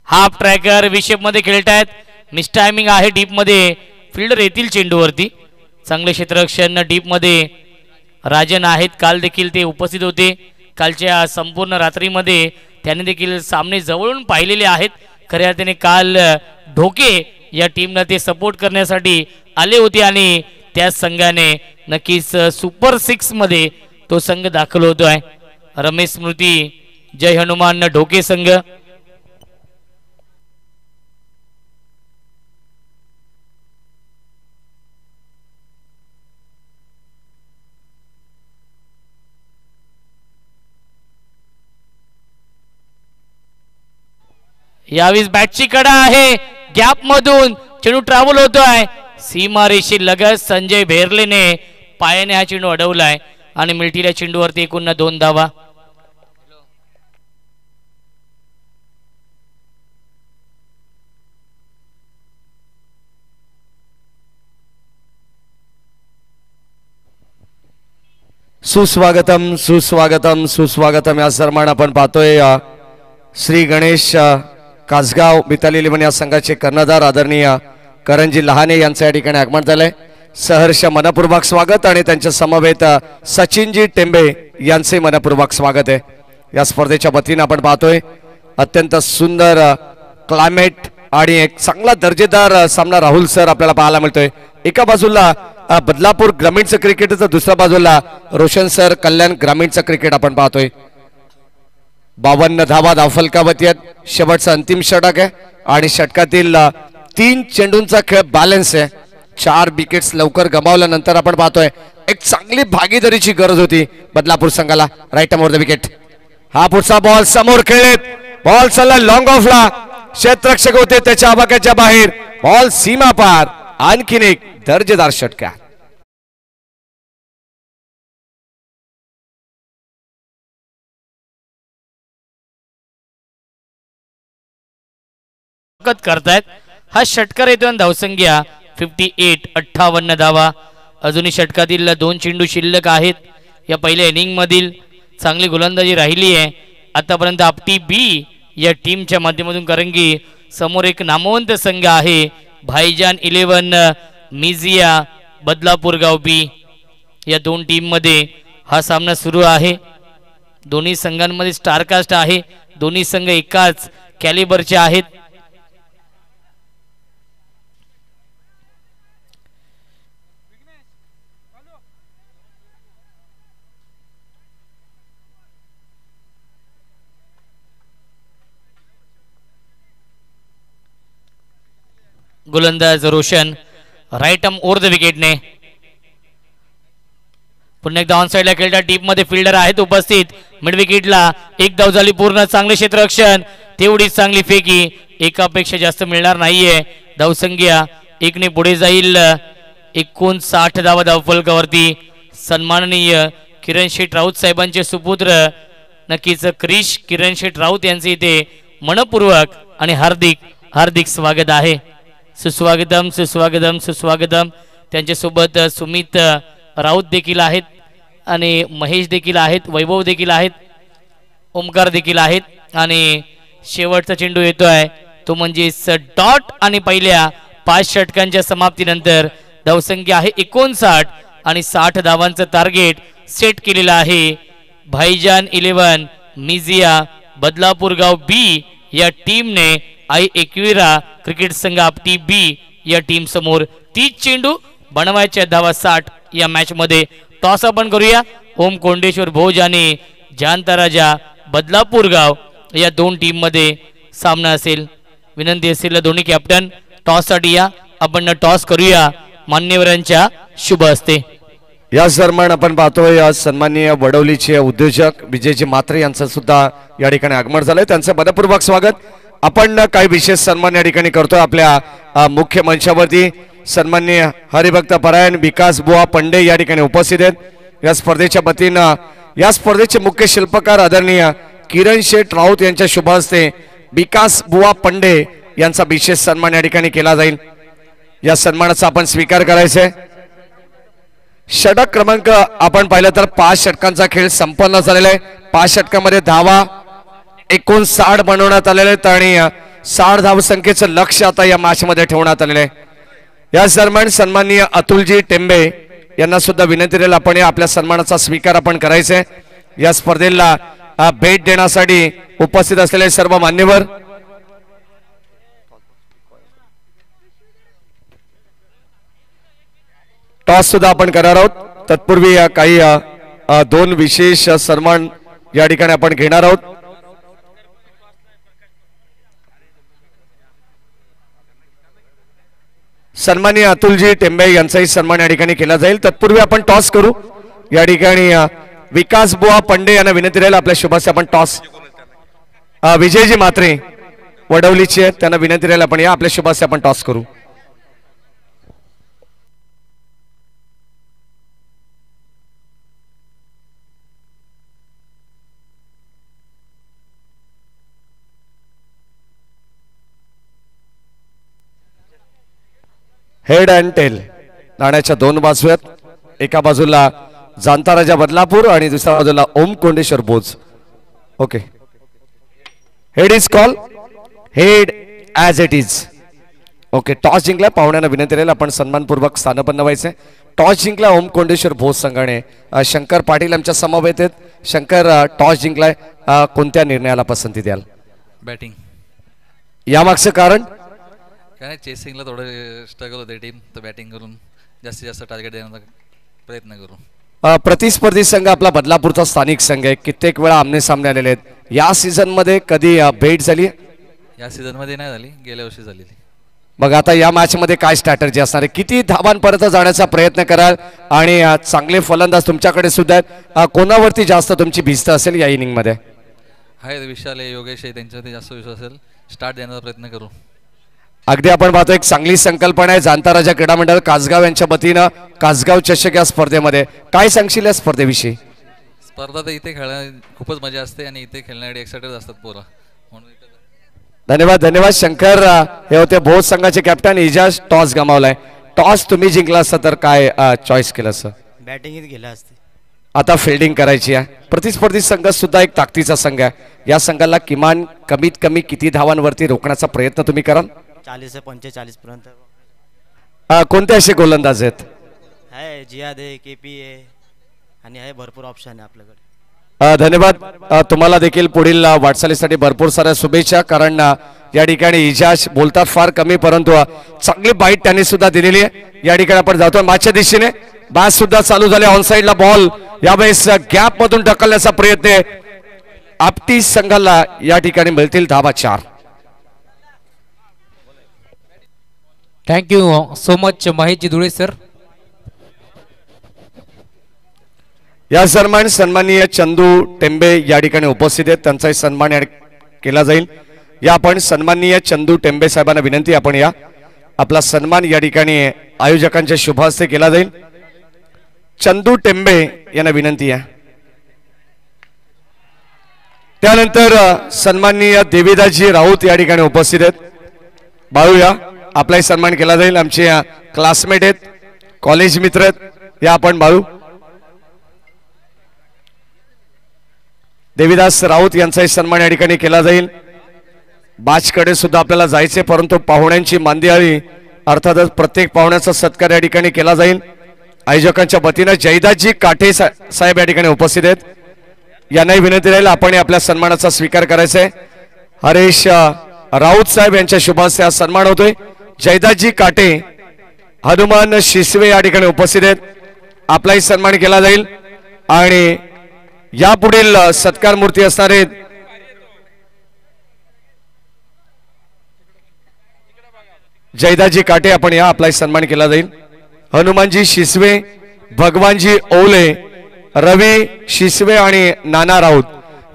हाफ ट्रॅकर विशेप मध्ये खेळतायत. मिस टायमिंग आहे डीप मध्ये. फिल्डर येतील चेंडूवरती. चांगले क्षेत्ररक्षण डीप मध्ये राजन आहेत. काल देखील ते उपस्थित होते. कालच्या संपूर्ण रात्रीमध्ये त्यांनी देखील सामने जवळून पाहिलेले आहेत. खऱ्या अर्थाने काल ढोके या टीमला ते सपोर्ट करण्यासाठी आले होते आणि त्या संघाने नक्कीच सुपर 6 मध्ये तो संघ दाखल होतोय. रमेश स्मृती जय हनुमान ढोके संघ. यावेळी बॅटची कडा आहे. गॅप मधून चेंडू ट्रॅव्हल होतोय. सीमारेषी लगत संजय भेरलेने पायाने हा चेंडू अडवलाय आणि मिळतील्या चेंडूवरती एकूण 2 धावा. सुस्वागतम सुस्वागतम सुस्वागतम या सन्मान आपण पाहतोय. श्री गणेश कासगाव मिताली इलेव्हन या संघाचे कर्णधार आदरणीय करंजी लहाने यांच्या या ठिकाणी आगमन झालंय. सहर्ष मनपूर्वक स्वागत आणि त्यांच्या समवेत सचिनजी टेंबे यांचे मनपूर्वक स्वागत आहे. या स्पर्धेच्या वतीने आपण पाहतोय अत्यंत सुंदर क्लायमेट आणि एक चांगला दर्जेदार सामना राहुल सर आपल्याला पाहायला मिळतोय. एका बाजूला बदलापूर ग्रामीणचं क्रिकेट तर दुसऱ्या बाजूला रोशन सर कल्याण ग्रामीणचं क्रिकेट आपण पाहतोय. 52 धावा धावफलकावरती आहेत. शेवटचा अंतिम षटक आहे आणि षटकातील 3 चेंडूंचा खेळ बॅलन्स आहे. 4 विकेट्स लवकर गमावल्यानंतर आपण पाहतोय एक चांगली भागीदारीची गरज होती बदलापूर संघाला. Right over the wicket. हा पुढचा बॉल समोर खेळत. बॉल चालला लॉंग ऑफला. क्षेत्ररक्षक होते त्याच्या आवाक्याच्या बाहेर. बॉल सीमा पार. आणखीन एक दर्जेदार षटका. करतायत. हा षटकार येतो आणि धावसंख्या 58-58 धावा. अजूनही षटकातील 2 चेंडू शिल्लक आहेत. या पहिल्या इनिंग मधील चांगली गोलंदाजी राहिली आहे आतापर्यंत आपटी बी या टीमच्या माध्यमातून. कारण की समोर एक नामवंत संघ आहे भाईजान 11 मिझिया बदलापूर गाव बी. या 2 टीम मध्ये हा सामना सुरू आहे. दोन्ही संघांमध्ये स्टारकास्ट आहे. दोन्ही संघ एकाच कॅलिबरचे आहेत. गोलंदाज Roshan right arm over the विकेटने. पुन्हा एकदा ऑन साइडला खेळता. डीप मध्ये फिल्डर आहेत उपस्थित. मिड विकेटला एक धाव झाली पूर्ण. चांगले क्षेत्ररक्षण. तेवढीच चांगली फेकी. एकापेक्षा जास्त मिळणार नाहीये. धावसंख्या 1 ने पुढे जाईल. 59 धावा धावफलकावरती. सन्माननीय किरण शेठ राऊत साहेबांचे सुपुत्र नक्कीच क्रिश किरण शेठ राऊत यांचे इथे मनपूर्वक आणि हार्दिक हार्दिक स्वागत आहे. सुस्वागतम सुस्वागतम सुस्वागतम. त्यांच्यासोबत सुमित राऊत देखील आहेत आणि महेश देखील आहेत. वैभव देखील आहेत. ओमकार देखील आहेत आणि शेवटचा चेंडू येतोय तो म्हणजे डॉट आणि पहिल्या 5 षटकांच्या समाप्तीनंतर धावसंख्या आहे 59 आणि 60 धावांचं टार्गेट सेट केलेलं आहे. भाईजान 11 मिझिया बदलापूर गाव बी या टीमने आई एकविरा क्रिकेट संघ आपटी बी या टीम समोर 30 चेंडू बनवायच्या धावा 60 या मॅच मध्ये. टॉस आपण करूया. ओम कोंडेश्वर भोज आणि जानता राजा बदलापूर गाव या 2 टीम मध्ये सामना असेल. विनंती असेल दोन्ही कॅप्टन टॉस साठी या. आपण टॉस करूया मान्यवरांच्या शुभ हस्ते. या दरम्यान आपण पाहतोय सन्माननीय वडवलीचे उद्योजक विजयजी म्हात्रे यांचं सुद्धा या ठिकाणी आगमन झालंय. त्यांचं मनपूर्वक स्वागत. आपण काही विशेष सन्मान या ठिकाणी करतोय. आपल्या मुख्य मंचावरती सन्माननीय हरिभक्त परायण विकास बुवा पंडे या ठिकाणी उपस्थित आहेत. या स्पर्धेच्या वतीनं या स्पर्धेचे मुख्य शिल्पकार आदरणीय किरण शेठ राऊत यांच्या शुभ हस्ते विकास बुवा पंडे यांचा विशेष सन्मान या ठिकाणी केला जाईल. या सन्मानाचा आपण स्वीकार करायचा आहे. षटक क्रमांक आपण पाहिलं तर 5 षटकांचा खेळ संपन्न झालेला आहे. 5 षटकामध्ये धावा 59 बनवण्यात आलेले आहेत आणि 60 धावसंख्येचं लक्ष आता या मॅच मध्ये ठेवण्यात आलेलं आहे. या दरम्यान सन्माननीय अतुलजी टेंबे यांना सुद्धा विनंती केली आपण आपल्या सन्मानाचा स्वीकार आपण करायचा आहे. या स्पर्धेला भेट देण्यासाठी उपस्थित असलेले सर्व मान्यवर टॉस सुद्धा आपण करणार आहोत. तत्पूर्वी काही 2 विशेष सन्मान या ठिकाणी आपण घेणार आहोत. सन्माननीय अतुलजी टेंबे यांचाही सन्मान या ठिकाणी केला जाईल. तत्पूर्वी आपण टॉस करू. या ठिकाणी विकास बुवा पंडे यांना विनंती राहील आपल्या शुभाचे आपण टॉस. विजयजी म्हात्रे वडवलीचे आहेत त्यांना विनंती राहील आपण या आपल्या शुभाचे आपण टॉस करू. हेड अँड टेल नाण्याच्या 2 बाजू आहेत. एका बाजूला जानता राजा बदलापूर आणि दुसऱ्या बाजूला Om Kondeshwar Bhoj. Okay head is call head as it is. Okay toss जिंकला. पाहुण्यांना विनंती राहील आपण सन्मानपूर्वक स्थानपन्न व्हायचे. टॉस जिंकला ओम कोंडेश्वर भोज संघाने. शंकर पाटील आमच्या समवेत आहेत. शंकर टॉस जिंकलाय कोणत्या निर्णयाला पसंती द्याल? बॅटिंग. यामागचं कारण काय नाही चेसिंगला थोडं स्ट्रगल होते टीम तर बॅटिंग करून जास्तीत जास्त टार्गेट देण्याचा प्रयत्न करू. प्रतिस्पर्धी संघ आपला बदलापूरचा स्थानिक संघ आहे. कित्येक वेळा आमने सामने आलेले आहेत. या सीझन मध्ये कधी भेट झाली? या सीझन मध्ये नाही झाली, गेल्या वर्षी झालेली. मग आता या मॅच मध्ये काय स्ट्रॅटर्जी असणार आहे? किती धावांपर्यंत जाण्याचा प्रयत्न कराल आणि चांगले फलंदाज तुमच्याकडे सुद्धा आहेत. कोणावरती जास्त तुमची भिस्त असेल या इनिंग मध्ये? आहे विशाल आहे, योगेश आहे, त्यांच्यावरती जास्त विश्वास असेल. स्टार्ट देण्याचा प्रयत्न करू. अगदी आपण पाहतो एक चांगली संकल्पना आहे जानता राजा क्रीडा मंडळ कासगाव यांच्या वतीनं कासगाव चषक या स्पर्धेमध्ये. काय सांगशील या स्पर्धेविषयी? स्पर्धा तर इथे खेळायला खूपच मजा असते आणि इथे खेळण्यासाठी एक्साइटेड असतात पोरं म्हणून. धन्यवाद धन्यवाद शंकर. हे होते भोज संघाचे कॅप्टन. इजाज टॉस गमावलाय. टॉस तुम्ही जिंकला असता तर काय चॉईस केलं असतं? बॅटिंगच गेला असते. आता फिल्डिंग करायची आहे. प्रतिस्पर्धी संघ सुद्धा एक ताकदीचा संघ आहे. या संघाला किमान कमीत कमी किती धावांवरती रोखण्याचा प्रयत्न तुम्ही कराल? 40 ते 45 पर्यंत. कोणते असे गोलंदाज आहेत? आहे जियाद आहे, केपी आहे आणि आहे भरपूर ऑप्शन आहे आपल्याकडे. धन्यवाद. तुम्हाला देखील पुढील वाटचालीसाठी भरपूर साऱ्या शुभेच्छा. कारण या ठिकाणी इजाज बोलतात फार कमी परंतु चांगली बाईट त्यांनी सुद्धा दिलेली आहे. या ठिकाणी आपण जातो मॅचच्या दिशेने. बॅट सुद्धा चालू झाले. ऑन साइडला बॉल यावेळेस गॅप मधून ढकलण्याचा प्रयत्न आहे. आपटी संघाला या ठिकाणी मिळतील धावा 4. Thank you so much Maheshji Dhule sir. या दरम्यान सन्माननीय चंदू टेंबे या ठिकाणी उपस्थित आहेत. त्यांचाही सन्मान केला जाईल. या आपण सन्माननीय चंदू टेंबे साहेबांना विनंती आपण या आपला सन्मान या ठिकाणी आयोजकांच्या शुभ हस्ते केला जाईल. चंदू टेंबे यांना विनंती आहे. त्यानंतर सन्माननीय देवीदासजी राऊत या ठिकाणी उपस्थित आहेत. बाळू या आपलाही सन्मान केला जाईल. आमचे क्लासमेट आहेत, कॉलेज मित्र आहेत. या आपण बाळू. देवीदास राऊत यांचाही सन्मान या ठिकाणी केला जाईल. बाचकडे सुद्धा आपल्याला जायचे, परंतु पाहुण्यांची मांदियाळी अर्थातच प्रत्येक पाहुण्याचा सत्कार या ठिकाणी केला जाईल. आयोजकांच्या वतीनं जयदासजी काठे साहेब या ठिकाणी उपस्थित आहेत. यांनाही विनंती राहील आपण आपल्या सन्मानाचा स्वीकार करायचा आहे. हरेश राऊत साहेब यांच्या शुभ हस्ते हा सन्मान होतोय. जयदासजी काटे, हनुमान शिसवे या ठिकाणी उपस्थित आहेत. आपलाही सन्मान केला जाईल आणि यापुढील सत्कार मूर्ती असणारे जयदासजी काटे, आपण या आपलाही सन्मान केला जाईल. हनुमानजी शिसवे, भगवानजी ओवले, रवी शिसवे आणि नाना राऊत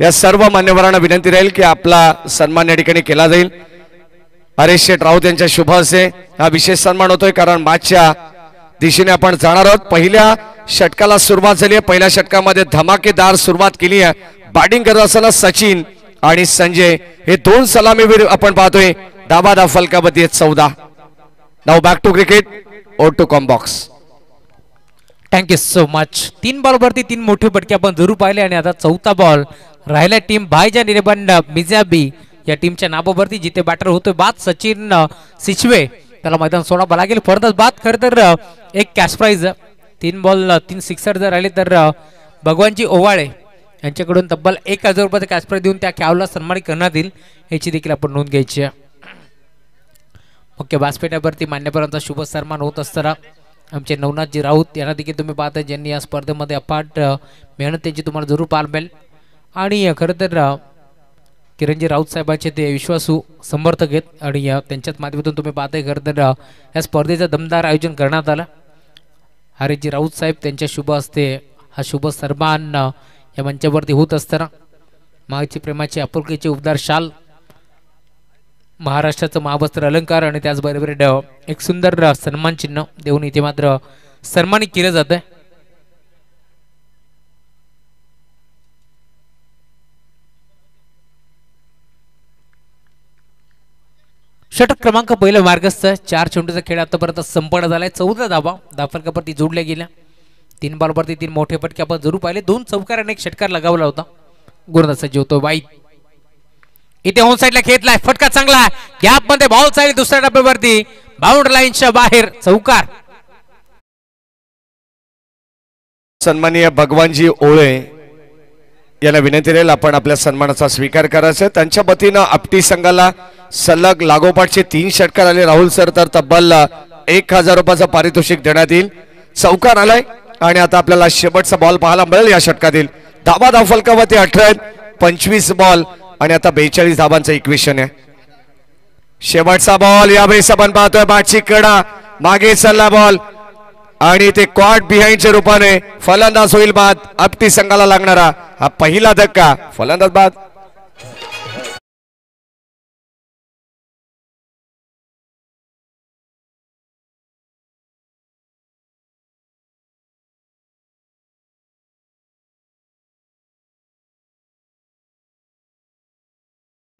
या सर्व मान्यवरांना विनंती राहील की आपला सन्मान या ठिकाणी केला जाईल. हरेश शेठ राऊत यांच्या शुभ हस्ते हा विशेष सन्मान होतोय, कारण मॅचच्या दिशेने आपण जाणार आहोत. पहिल्या षटकाला सुरुवात झाली आहे. पहिल्या षटकामध्ये धमाकेदार सुरुवात केली आहे. बॅटिंग करत असताना सचिन आणि संजय हे दोन सलामीवीर आपण पाहतोय. धाबा फलकावती 14. Now back to cricket, O two com box. Thank you so much. 3 बॉलवरती 3 मोठे फटके आपण जरूर पाहिले आणि आता चौथा बॉल राहिला टीम भाईजान इलेव्हन मिजाबी या टीमच्या नावावरती, जिथे बॅटर होतोय बाद सचिन सिचवे. त्याला मैदान सोडावं लागेल. फरदच बाद खरं तर एक कॅश प्राइज 3 बॉल 3 सिक्सर जर राहिले तर भगवानजी ओवाळे यांच्याकडून तब्बल 1000 रुपयाचा कॅश प्राइज देऊन त्या खेळाडूला सन्मानित करण्यात येईल, याची देखील आपण नोंद घ्यायची आहे. मुख्य व्यासपीठावरती मान्यवरांचा शुभ सन्मान होत असताना आमचे नवनाथजी राऊत यांना देखील तुम्ही पाहता, ज्यांनी या स्पर्धेमध्ये अफाट मेहनत त्यांची तुम्हाला जरूर पाहायला मिळेल. आणि खरं तर किरणजी राऊत साहेबांचे ते विश्वासू समर्थक आहेत आणि त्यांच्याच माध्यमातून तुम्ही पाहताय खरं तर या स्पर्धेचं दमदार आयोजन करण्यात आलं. हरेशजी राऊत साहेब त्यांच्या शुभ हस्ते हा शुभ सन्मान या मंचावरती होत असताना मागची प्रेमाची आपुलकीची उबदार शाल, महाराष्ट्राचं महावस्त्र अलंकार आणि त्याचबरोबर एक सुंदर सन्मान चिन्ह देऊन इथे मात्र सन्मानित केलं जात आहे. षटक क्रमांक पहिला मार्गस्थ 4 चेंडूचा खेळ आतापर्यंत संपन्न झालाय. 14 धावा धाफलकावरती जोडल्या गेल्या. 3 बॉलवरती 3 मोठे फटके आपण जरूर पाहिले. 2 चौकार आणि 1 षटकार लगावला होता. गुरुदास जेवतो बाई इथे ऑन साइडला खेळलाय. फटका चांगला गॅप मध्ये बॉल चालली दुसऱ्या डब्यावरती बाउंड्री लाईनच्या बाहेर चौकार. सन्माननीय भगवानजी ओळे यांना विनंती राहील आपण आपल्या सन्मानाचा स्वीकार करायचा. त्यांच्या वतीनं आपटी संघाला सलग लागोपाठचे 3 षटकार आले. राहुल सर तर तब्बल 1000 रुपयाचं पारितोषिक देण्यात येईल. चौकार आलाय आणि आता आपल्याला शेवटचा बॉल पाहायला मिळेल या षटकातील. धावा फलकावरती 18 आहेत. 25 बॉल आणि आता 42 धावांचं इक्वेशन आहे. शेवटचा बॉल यावेळेस आपण पाहतोय. बाची कडा मागे चालला बॉल आणि ते क्वाड बिहाइंडच्या रूपाने फलंदाज होईल बाद. आपटी संघाला लागणारा हा पहिला धक्का. फलंदाज बाद.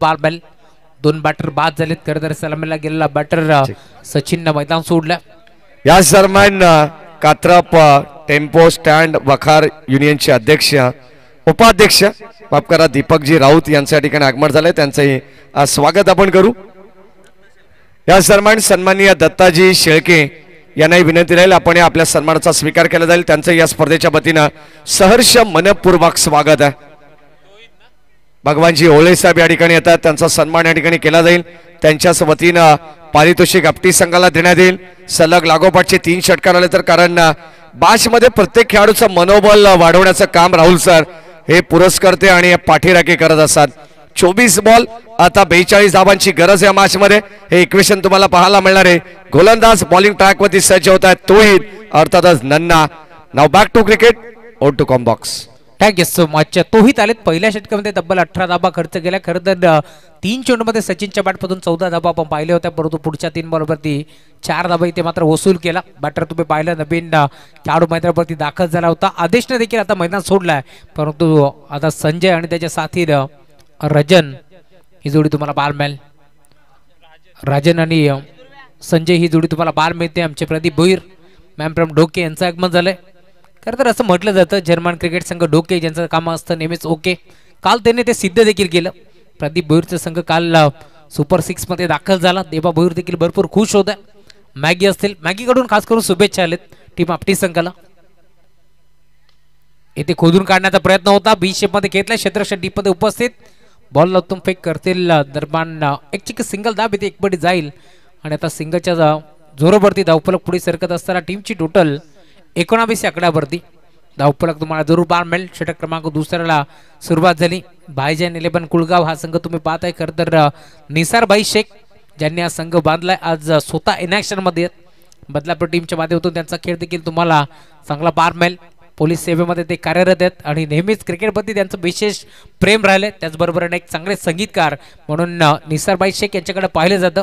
बाल 2 बॅटर बाद झालेत. खरं तर सलामीला गेलेला बॅटर सचिननं मैदान सोडलं. या दरम्यान कात्रप टेम्पो स्टँड वखार युनियनचे अध्यक्ष उपाध्यक्ष माफ करा दीपकजी राऊत यांच्या ठिकाणी आगमन झालंय. त्यांचंही स्वागत आपण करू. या दरम्यान सन्माननीय दत्ताजी शेळके यांनाही विनंती राहील आपण आपल्या सन्मानाचा स्वीकार केला जाईल. त्यांचं या स्पर्धेच्या वतीनं सहर्ष मनपूर्वक स्वागत आहे. भगवानजी ओळे साहेब या ठिकाणी येतात. त्यांचा सन्मान या ठिकाणी केला जाईल. त्यांच्याच वतीनं पारितोषिक आपटी संघाला देण्यात येईल. सलग लागोपाठचे 3 षटकार आले तर कारण बाश मध्ये प्रत्येक खेळाडूचं मनोबल वाढवण्याचं काम राहुल सर हे पुरस्कर्ते आणि पाठीराखे करत असतात. 24 बॉल आता 42 धावांची गरज या मॅच मध्ये. हे इक्वेशन तुम्हाला पाहायला मिळणार आहे. गोलंदाज बॉलिंग ट्रॅक वरती सज्ज होत आहेत. तोही अर्थातच नन्ना. Now back to cricket, O two com box. Thank you so much. तोही आलेत. पहिल्या षटकामध्ये तब्बल 18 धाबा खर्च केल्या. खरं तर 3 चेंडूमध्ये सचिनच्या बॅटमधून 14 धाबा आपण पाहिल्या होत्या, परंतु पुढच्या 3 बॉलवरती 4 धाबा इथे मात्र वसूल केला. बॅटर तुम्ही पाहिलं नवीन खेळाडू मैदानावरती दाखल झाला होता. आदेशने देखील आता मैदान सोडलाय, परंतु आता संजय आणि त्याच्या साथीर रजन ही जोडी तुम्हाला बाल मिळेल. राजन आणि संजय ही जोडी तुम्हाला बाल मिळते. आमचे प्रदीप भोईर मॅम फ्रॉम डोके यांचं आगमन झालंय. खरं तर असं म्हटलं जातं जर्मन क्रिकेट संघ डोके ज्यांचं काम असतं नेहमीच ओके काल त्याने ते सिद्ध देखील केलं. प्रदीप भोईरचा संघ काल सुपर 6 मध्ये दाखल झाला. देवा भोईर देखील भरपूर खुश होत्या. मॅगी असतील, मॅगीकडून खास करून शुभेच्छा आलेत टीम आपटी संघाला. इथे खोदून काढण्याचा प्रयत्न होता, बी शेप मध्ये घेतला, क्षेत्ररक्षण डीप मध्ये उपस्थित. बॉल उत्तम फेक करतील दरम्यान एक चिक सिंगल धाब इथे एकपटी जाईल आणि आता सिंगलच्या जोरावरती धावफलक पुढे सरकत असताना टीमची टोटल 19 आकड्यावरती धावफलक तुम्हाला जरूर पार मिळेल. षटक क्रमांक दुसऱ्याला सुरुवात झाली. भाईजान 11 कुळगाव हा संघ तुम्ही पाहताय. खरं तर निसारबाई शेख ज्यांनी हा संघ बांधलाय आज स्वतः इनॅक्शन मध्ये बदलापूर टीमच्या माध्यमातून त्यांचा खेळ देखील तुम्हाला चांगला पार मिळेल. पोलीस सेवेमध्ये ते कार्यरत आहेत आणि नेहमीच क्रिकेटप्रती त्यांचं विशेष प्रेम राहिले. त्याचबरोबर एक चांगले संगीतकार म्हणून निसारबाई शेख यांच्याकडे पाहिलं जातं.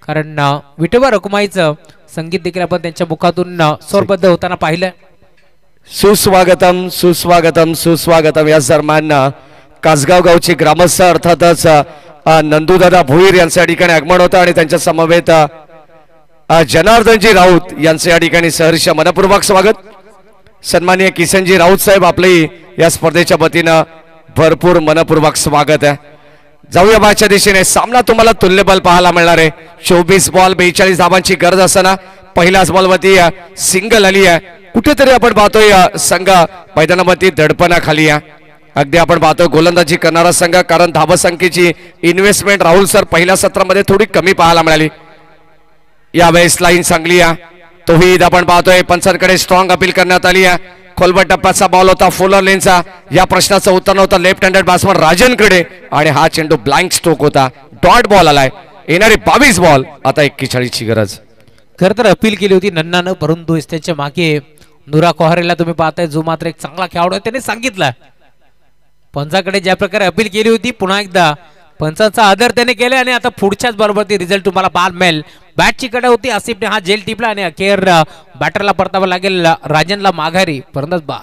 कारण विठोबा रखुमाईचं संगीत देखील आपण त्यांच्या मुखातून स्वरबद्ध होताना पाहिलं. सुस्वागतम सुस्वागतम सुस्वागतम. या दरम्यान कासगाव गावचे ग्रामस्थ अर्थातच नंदूदादा भोईर यांच्या ठिकाणी आगमन होतं आणि त्यांच्या समवेत जनार्दनजी राऊत यांचे या ठिकाणी सहर्ष मनपूर्वक स्वागत. सन्माननीय किसनजी राऊत साहेब आपली या स्पर्धेच्या वतीनं भरपूर मनपूर्वक स्वागत आहे. जाऊया बाच्या दिशेने. सामना तुम्हाला तुल्यबल पाहायला मिळणार आहे. 24 बॉल 42 धावांची गरज असताना पहिल्याच बॉलवरती सिंगल आली आहे. कुठेतरी आपण पाहतोय संघ मैदानावरती दडपणाखाली आहे. अगदी आपण पाहतोय गोलंदाजी करणारा संघ, कारण धावसंख्येची इन्व्हेस्टमेंट राहुल सर पहिल्या सत्रामध्ये थोडी कमी पाहायला मिळाली. यावेळेस लाईन चांगली आहे. तोही आपण पाहतोय पंचांकडे स्ट्रॉंग अपील करण्यात आली आहे. खोलबट टप्प्याचा बॉल होता फुलर लेनचा. या प्रश्नाचं उत्तर नव्हतं लेफ्ट हँडेड बॅट्समन राजनकडे आणि हा चेंडू ब्लँक स्ट्रोक होता. डॉट बॉल आलाय. येणारे 22 बॉल आता 41 ची गरज. खरं तर अपील केली होती नन्नानं, परंतु त्याच्या मागे नुरा कोहारेला तुम्ही पाहताय जो मात्र एक चांगला खेळाडू आहे. त्याने सांगितलं पंचाकडे ज्या प्रकारे अपील केली होती पुन्हा एकदा पंचांचा आदर त्याने केला आणि आता पुढच्याच बरोबरती रिझल्ट तुम्हाला पाहायला मिळेल. बॅटची कडे होती, आसिफने हा जेल टिपला आणि अखेर बॅटरला परतावं लागेल राजनला माघारी. परंतु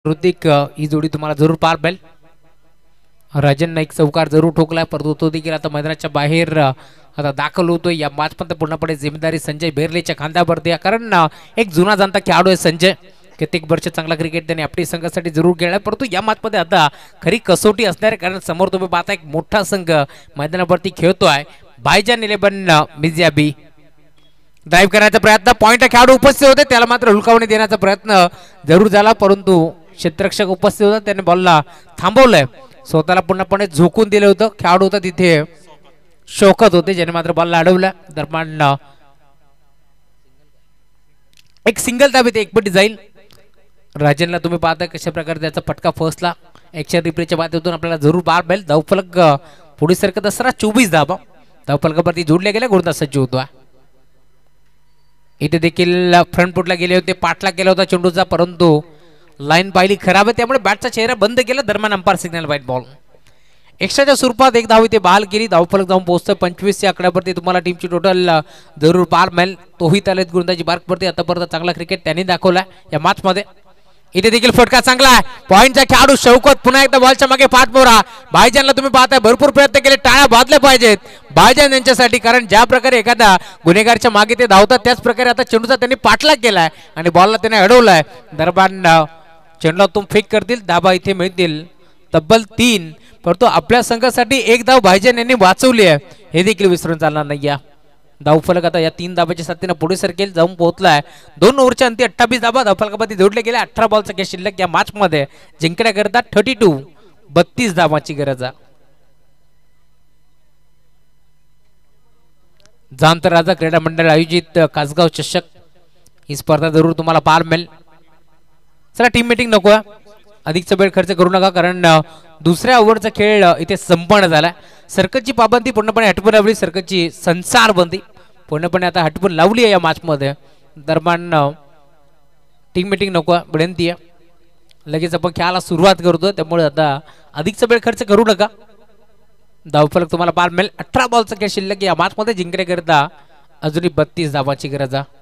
ऋतिक ही जोडी तुम्हाला जरूर पार मिळेल. राजन एक चौकार जरूर ठोकलाय, परंतु तो देखील आता मैदानाच्या बाहेर आता दाखल होतोय. या मॅचमध्ये पूर्णपणे जिम्मेदारी संजय बेर्लेच्या खांद्यावरती आहे. कारण एक जुना जाणता खेळाडू आहे संजय. कित्येक वर्ष चांगला क्रिकेट त्याने आपल्या संघासाठी जरूर खेळलाय. परंतु या मॅचमध्ये आता खरी कसोटी असणार आहे, कारण समोर तुम्ही पाहता एक मोठा संघ मैदानावरती खेळतोय. भाईजान 11 मिर्झाबी ड्राईव्ह करण्याचा प्रयत्न, पॉइंट खेळाडू उपस्थित होते, त्याला मात्र हुलकावणी देण्याचा प्रयत्न जरूर झाला, परंतु क्षेत्ररक्षक उपस्थित होता त्याने बॉलला थांबवलंय. स्वतःला पूर्णपणे झोकून दिलं होतं. खेळाडू होता तिथे शौकत होते ज्याने मात्र बॉलला अडवला. दरम्यान एक सिंगल धाबीत एकपटी जाईल. राजनला तुम्ही पाहता कशा प्रकारे त्याचा फटका फसला. एक्शन रिप्लेच्या माध्यमातून आपल्याला जरूर बार मिळेल. धावफलक पुढे सरकत असताना 24 धावा धावफलकावरती जोडल्या गेल्या. गोलंदाज सज्ज होतो. इथे देखील फ्रंट फुटला गेले होते, पाठला केला होता चेंडूचा, परंतु लाईन पाहिली खराब आहे त्यामुळे बॅटचा चेहरा बंद केला. दरम्यान अंपायर सिग्नल व्हाईट बॉल. एक्स्ट्राच्या स्वरूपात एक धाव इथे बहाल केली. धावफलक जाऊन पोहोचतोय 25 च्या आकड्यावरती. तुम्हाला टीमची टोटल जरूर पार मिळेल. तोही त्याला गोलंदाजी मार्कवरती आतापर्यंत चांगला क्रिकेट त्यांनी दाखवला या मॅच मध्ये. इथे देखील फटका चांगला आहे. पॉइंटचा खेळाडू शौकत पुन्हा एकदा बॉलच्या मागे पाठमोरा. भाईजानला तुम्ही पाहताय भरपूर प्रयत्न केले, टाळ्या वाजल्या पाहिजेत भाईजान यांच्यासाठी, कारण ज्या प्रकारे एखादा गुन्हेगारच्या मागे ते धावतात त्याच प्रकारे आता चेंडूचा त्यांनी पाठलाग केलाय आणि बॉलला त्याने अडवलाय. दरम्यान चेंडूला तुम फेक करतील. धाबा इथे मिळतील तब्बल 3, परंतु आपल्या संघासाठी एक धाव भाईजान यांनी वाचवली आहे हे देखील विसरून चालणार नाही. धावफलक आता या 3 धाबाच्या साथीने पुढे सरकेल, जाऊन पोहोचलाय. 2 ओव्हरच्या अंती 28 धाबा धावफलकामध्ये जोडले गेले. 18 बॉलचा खेळ शिल्लक या मॅच मध्ये. जिंकण्याकरता 32 धावांची गरज आहे. जामतर राजा क्रीडा मंडळ आयोजित कासगाव चषक ही स्पर्धा जरूर तुम्हाला पार मिळेल. चला टीम मीटिंग नको, अधिकचा वेळ खर्च करू नका, कारण दुसऱ्या ओव्हरचा खेळ इथे संपन्न झाला. सर्कलची पाबंदी पूर्णपणे हटवून लावली. सर्कलची संसारबंदी पूर्णपणे आता हटपून लावली आहे या मॅचमध्ये. दरम्यान टीम मीटिंग नको विनंती आहे. लगेच आपण खेळायला सुरुवात करतो, त्यामुळे आता अधिकचा वेळ खर्च करू नका. धावफलक तुम्हाला पार मिळेल. 18 बॉलचा खेळ शिल्लक या मॅचमध्ये जिंकण्याकरिता अजूनही 32 धावांची गरज आहे.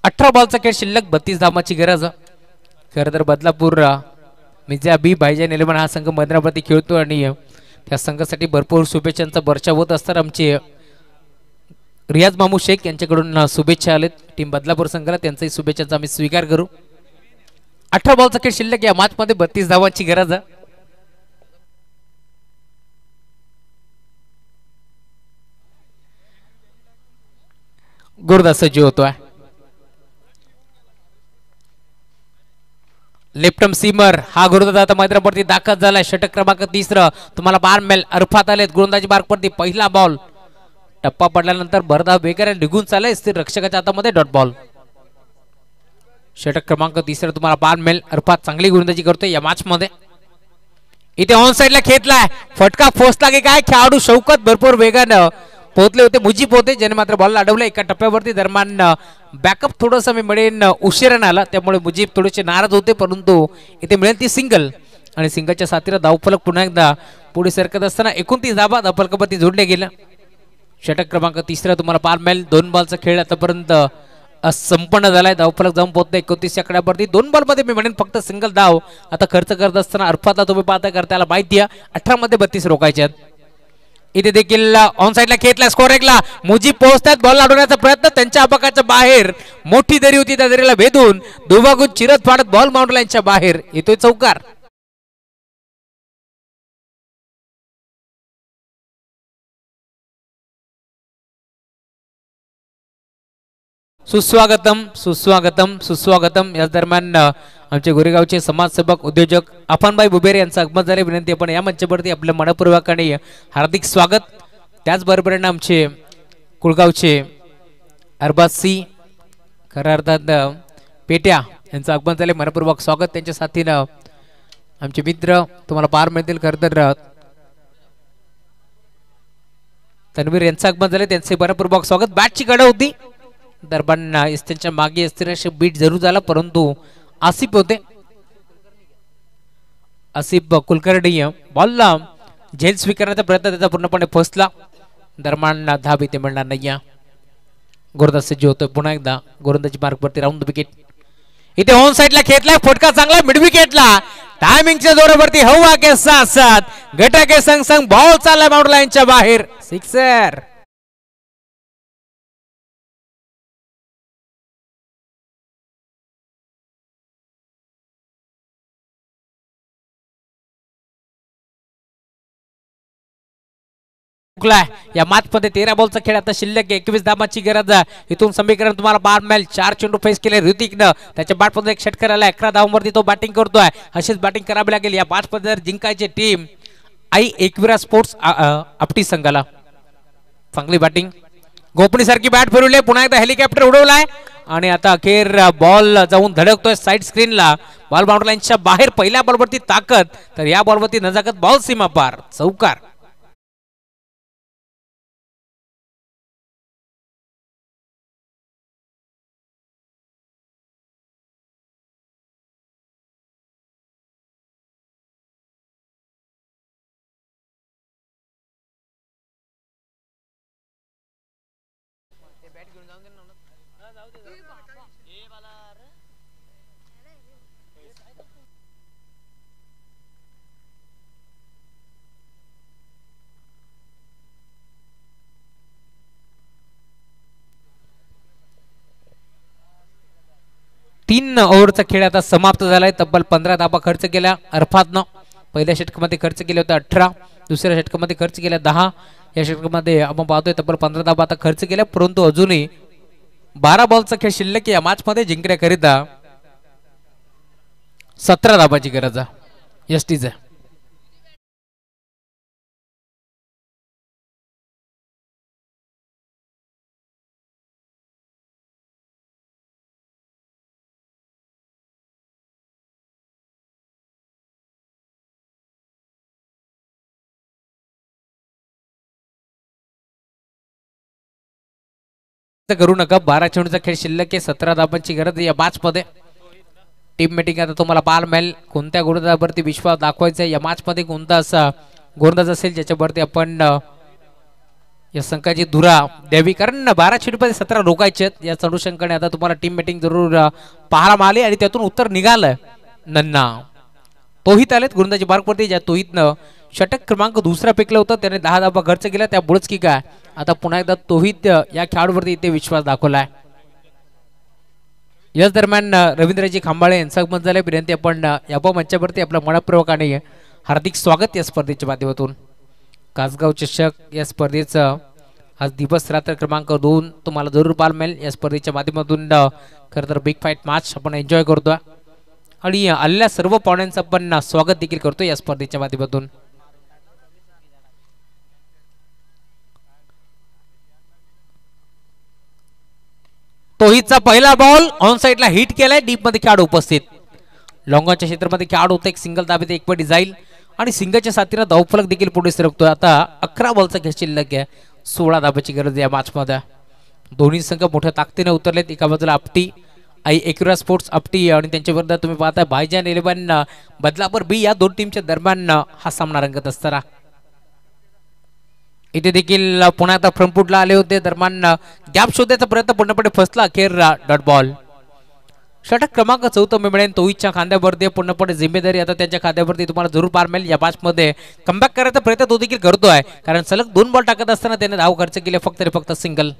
18 बॉलचा खेळ शिल्लक 32 धावांची गरज. खरं तर बदलापूर मिर्झा बी भाईजान 11 हा संघ मैदानावरती खेळतो आणि त्या संघासाठी भरपूर शुभेच्छांचा वर्षाव होत असतात. आमचे रियाज मामू शेख यांच्याकडून शुभेच्छा आलेत टीम बदलापूर संघाला, त्यांचाही शुभेच्छांचा आम्ही स्वीकार करू. 18 बॉलचा खेळ शिल्लक या मॅचमध्ये 32 धावांची गरज. गुरदास सज्ज होतोय. लेफ्टम सीमर हा गुरुदास आता मैदानावरती दाखल झालाय. षटक क्रमांक 3 तुम्हाला बार मेल अरफात आलेत. गोलंदाजी मार्कवरती पहिला बॉल. टप्पा पडल्यानंतर भरधाव वेगाने निघून चालय स्थिर रक्षकाच्या हातामध्ये डॉट बॉल. षटक क्रमांक 3 तुम्हाला बार मेल अरफात चांगली गोलंदाजी करतोय या मॅच मध्ये. इथे ऑन साइडला खेचलाय, फटका फोसला की काय, खेळाडू शौकत भरपूर वेगानं पोहोचले होते, मुजीब होते, ज्याने मात्र बॉल अडवलं एका टप्प्यावरती. दरम्यान बॅकअप थोडंसं मी मिळेन उशिरानं आला, त्यामुळे मुजीब थोडेसे नाराज होते, परंतु इथे मिळेल ती सिंगल आणि सिंगलच्या साथीला धावफलक पुन्हा एकदा पुढे सरकत असताना 29 धावा धावफलकावरती जोडले गेलं. षटक क्रमांक 3 तुम्हाला पार मिळेल. 2 बॉलचा खेळ आतापर्यंत संपन्न झालाय. धावफलक जाऊन पोहोचतोय 29 आकड्यावरती. 2 बॉलमध्ये मी म्हणेन फक्त सिंगल धाव आता खर्च करत असताना अर्थात तुम्ही पाहता करताला माहिती आहे 18 मध्ये 32 रोखायचे आहेत. इथे देखील ऑन साइडला खेळला स्कोर एकला मुजीब पोहोचतात. बॉल अडवण्याचा प्रयत्न त्यांच्या अपकाच्या बाहेर, मोठी दरी होती त्या दरीला भेदून दुभागून चिरत फाडत बॉल माउंट लाईनच्या बाहेर येतोय चौकार. सुस्वागतम सुस्वागतम सुस्वागतम. या दरम्यान आमचे गोरेगावचे समाजसेवक उद्योजक अफानभाई बुबेरे यांचं आगमन झाले. विनंती आपण या मंचावरती आपलं मनपूर्वक आणि हार्दिक स्वागत. त्याचबरोबर आमचे कुळगावचे अरबाज सी खऱ्या अर्थात पेट्या यांचं आगमन झाले. मनपूर्वक स्वागत. त्यांच्या साथीनं आमचे मित्र तुम्हाला पार मिळतील. खरं तर तन्वीर यांचं आगमन झाले, त्यांचे मनपूर्वक स्वागत. बॅटची गड होती दरम्यान त्यांच्या मागे असते बीट जरूर झाला, परंतु आसिफ होते. आसिफ कुलकर्णी बॉलला झेल स्वीकारण्याचा प्रयत्न त्याचा पूर्णपणे फसला. दरम्यान धाव इथे मिळणार नाही. गोरदास सज्ज होतोय पुन्हा एकदा गोलंदाजी मार्कवरती राऊंड द विकेट. इथे ऑन साइडला खेचलाय, फटका चांगला मिड विकेटला टायमिंगच्या जोरावरती हवा के साथ साथ गटा के संग संग बॉल चाललाय बाउंड्री लाईनच्या बाहेर. सिक्सर. या मॅच मध्ये 13 बॉलचा खेळ आता शिल्लक 21 धावांची गरज. इथून समीकरण तुम्हाला बार मिळेल. 4 चेंडू फेस केले ऋतिकनं, त्याच्या बॅट मध्ये एक षटकार आला. 11 धावांवरती तो बॅटिंग करतोय. अशीच बॅटिंग करावी लागेल या मॅच मध्ये जर जिंकायची टीम आई एकविरा स्पोर्ट्स आपटी संघाला. चांगली बॅटिंग, गोपणी सारखी बॅट फिरवली, पुन्हा एकदा हेलिकॉप्टर उडवलाय आणि आता अखेर बॉल जाऊन धडकतोय साइड स्क्रीनला. बॉल बाउंड्री लाईनच्या बाहेर. पहिल्या बॉलवरती ताकद, तर या बॉलवरती नजाकत, बॉल सीमा पार, चौकार. तीन ओव्हरचा खेळ आता समाप्त झालाय. तब्बल 15 धावा खर्च केल्या अरफातनं. पहिल्या षटकामध्ये खर्च केले होते 18, दुसऱ्या षटकामध्ये खर्च केल्या 10. या षटकामध्ये आपण पाहतोय तब्बल 15 धावा आता खर्च केल्या, परंतु अजूनही 12 बॉलचा खेळ शिल्लक या मॅच मध्ये जिंकण्याकरिता 17 धाबाची गरज आहे एसटीचे. करू नका. 12 चेंडूचा खेळ शिल्लक आहे. 17 धाबांची गरज या मॅच मध्ये. टीम मीटिंग आता तुम्हाला पाहायला मिळेल कोणत्या गोलंदाजावरती विश्वास दाखवायचा या मॅच मध्ये. कोणता असा गोलंदाज असेल ज्याच्यावरती आपण या संघाची धुरा द्यावी, कारण 12 चेंडूमध्ये 17 रोखायचे आहेत. या अनुषंगाने आता तुम्हाला टीम मीटिंग जरूर पाहायला मिळाली आणि त्यातून उत्तर निघालं. नन्ना तोहित आलेत गोलंदाजी मार्कवरती, ज्या तोहितनं षटक क्रमांक दुसरा पेकलं होतं. त्याने 10 धाबा खर्च केला. त्यामुळेच की काय आता पुन्हा एकदा तोहित या खेळाडूवरती इथे विश्वास दाखवलाय. याच दरम्यान रवींद्रजी खांबाळे यांचं आगमन झालंय. विनंती आपण या मंचावरती आपलं मनपूर्वक आणि हार्दिक स्वागत या स्पर्धेच्या माध्यमातून. कासगाव चषक या स्पर्धेचं आज दिवस रात्र क्रमांक 2 तुम्हाला जरूर पाहायला मिळेल. या स्पर्धेच्या माध्यमातून खरं तर बिग फाईट मॅच आपण एन्जॉय करतोय आणि आलेल्या सर्व पाहुण्यांचं आपण स्वागत देखील करतो या स्पर्धेच्या माध्यमातून. तोहितचा पहिला बॉल ऑन साइडला हिट केलाय. डीप मध्ये खेळाडू उपस्थित. लॉंगॉनच्या क्षेत्रामध्ये खेळाडू होता. एक सिंगल दाबीत एक पटी जाईल आणि सिंगलच्या साथीला धावफलक देखील पुढे सरकतोय. आता 11 बॉलचा खेळ शिल्लक आहे. 16 धाबाची गरज या मॅच मध्ये. दोन्ही संघ मोठ्या ताकदीने उतरलेत. एका बाजूला आपटी आई एक्युरा स्पोर्ट्स आपटी आणि त्यांच्या विरुद्ध तुम्ही पाहताय भाईजान 11 बदलापूर बी. या दोन टीमच्या दरम्यान हा सामना रंगत असताना इथे देखील पुन्हा आता फ्रंटफुटला आले होते. दरम्यान गॅप शोधण्याचा प्रयत्न पूर्णपणे फसला. अखेर डॉट बॉल. षटक क्रमांक 14 मिळेल. तोहितच्या खांद्यावरती पूर्णपणे जिम्मेदारी आता त्यांच्या खांद्यावरती तुम्हाला जरूर पार मिळेल. या मॅच मध्ये कमबॅक करायचा प्रयत्न तो देखील करतोय, कारण सलग 2 बॉल टाकत असताना त्याने धाव खर्च केले फक्त सिंगल.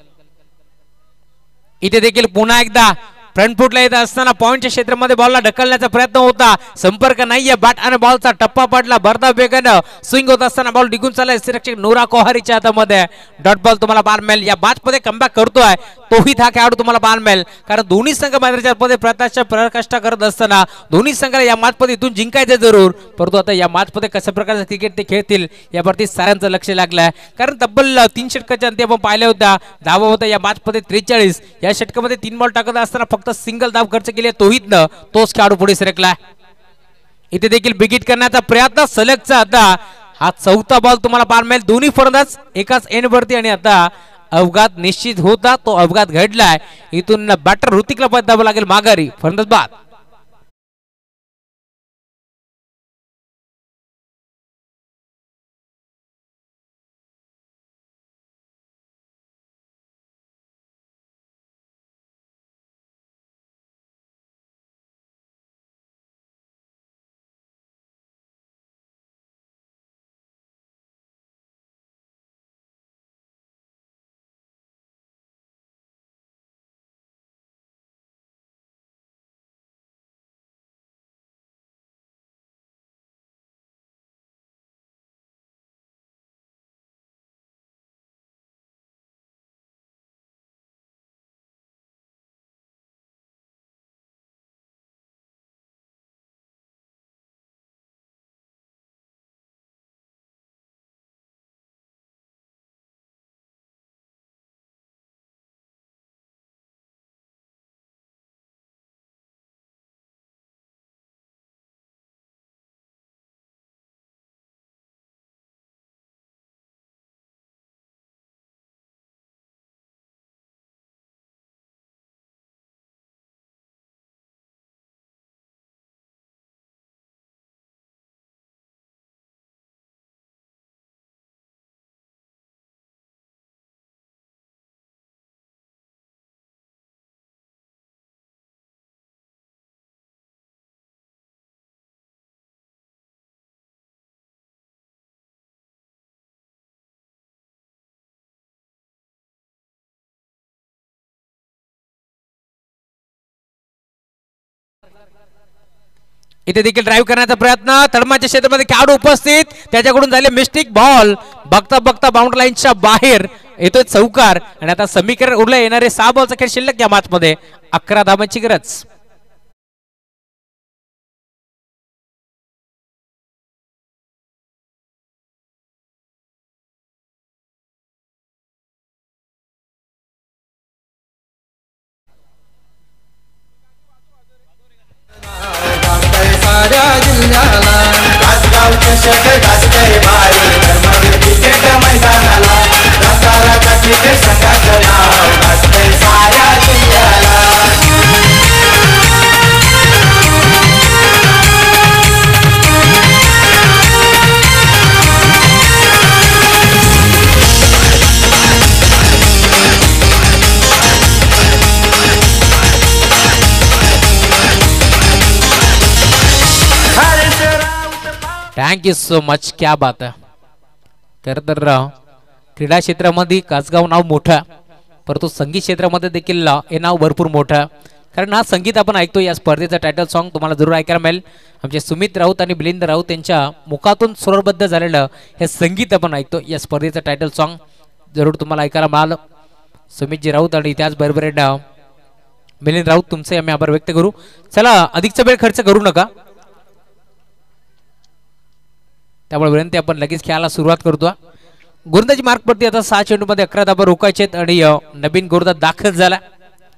इथे देखील पुन्हा एकदा फ्रंट फुटला येत असताना पॉइंटच्या क्षेत्रामध्ये बॉलला ढकलण्याचा प्रयत्न होता. संपर्क नाहीये. बॅट आणि बॉलचा टप्पा पडला. भरधाव वेगानं स्विंग होत असताना बॉल निघून चाललाय सिरक्षक नूरा कोहारीच्या हातामध्ये. डॉट बॉल तुम्हाला पाहायला मिळेल. या मॅच मध्ये कमबॅक करतोय तोहित हा खेळाडू तुम्हाला पाहायला मिळेल, कारण दोन्ही संघ मैदानाच्या प्रकाष्ठा करत असताना दोन्ही संघाला या मॅच मध्ये इथून जिंकायचं जरूर. परंतु आता या मॅच मध्ये कशा प्रकारचं क्रिकेट ते खेळतील यावरती साऱ्यांचं लक्ष लागलंय, कारण तब्बल 3 षटकाच्या अंती आपण पाहिल्या होत्या. धावा होता या मॅच मध्ये 43. या षटकामध्ये 3 बॉल टाकत असताना फक्त सिंगल धाव खर्च केली तोहितनं. तोच खेळाडू पुढे सरकलाय. इथे देखील बिगिट करण्याचा प्रयत्न सलगचा. आता हा 4था बॉल तुम्हाला पाहायला मिळेल. दोन्ही फलंदाज एकाच एंड वरती आणि आता अपघात निश्चित होता. तो अपघात घडलाय. इथून बॅटर ऋतिकला पद द्यावं लागेल माघारी. फलंदाज बाद. इथे देखील ड्राइव्ह करण्याचा प्रयत्न. तळमाच्या क्षेत्रामध्ये खेळाडू उपस्थित. त्याच्याकडून झाले मिस्टेक. बॉल बघता बघता बाउंड्री लाईनच्या बाहेर येतोय चौकार आणि आता समीकरण उरलं. येणारे 6 बॉलचा खेळ शिल्लक या मॅच मध्ये. 11 धावांची गरज. साऱ्या जिल्ह्याला कासगावचे शहर गाजतंय भारी धर्मवीर क्रिकेट मैदानाला रंगाला क्रिकेट संघाचं नाव गाजतंय साऱ्या जिल्ह्याला. Thank you so much. क्या बात आहे. खरं तर क्रीडा क्षेत्रामध्ये कासगाव नाव मोठं, परंतु संगीत क्षेत्रामध्ये देखील हे नाव भरपूर मोठं. कारण हा संगीत आपण ऐकतो या स्पर्धेचं टायटल सॉन्ग तुम्हाला जरूर ऐकायला मिळेल. आमचे सुमित राऊत आणि मिलिंद राऊत यांच्या मुखातून स्वरबद्ध झालेलं हे संगीत आपण ऐकतो. या स्पर्धेचं टायटल सॉन्ग जरूर तुम्हाला ऐकायला मिळालं. सुमितजी राऊत आणि त्याचबरोबर मिलिंद राऊत तुमचे आम्ही आभार व्यक्त करू. चला अधिकचा वेळ खर्च करू नका, त्यामुळे विनंती आपण लगेच खेळायला सुरुवात करतो. गोलंदाजी मार्कवरती आता 6 चेंडूमध्ये 11 धाबा रोखायचे आणि नवीन गोलंदाज दाखल झाला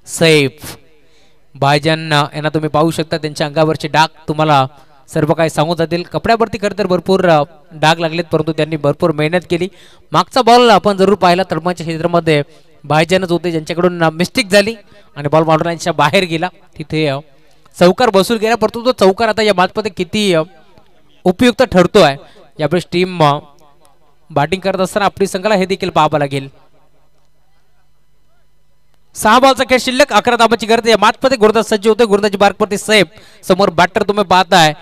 सैफ भाईजान यांना तुम्ही पाहू शकता. त्यांच्या अंगावरचे डाग तुम्हाला सर्व काही सांगून जातील. कपड्यावरती खरं तर भरपूर डाग लागलेत, परंतु त्यांनी भरपूर मेहनत केली. मागचा बॉल आपण जरूर पाहिला तळमळच्या क्षेत्रामध्ये भाईजानच होते ज्यांच्याकडून मिस्टेक झाली आणि बॉल बाउंड्रीच्या बाहेर गेला. तिथे चौकार बसून गेला, परंतु तो चौकार आता या मॅचमध्ये किती उपयुक्त ठरतो आहे. यावेळेस टीम बॅटिंग करत असताना आपली संघाला हे देखील पाहावं लागेल. 6 बॉलचा खेळ शिल्लक, 11 धाबांची गरज. या मॅचमध्ये गोलंदाज सज्ज होते. गोलंदाजी मार्कवरती सैफ, समोर बॅटर तुम्ही पाहताय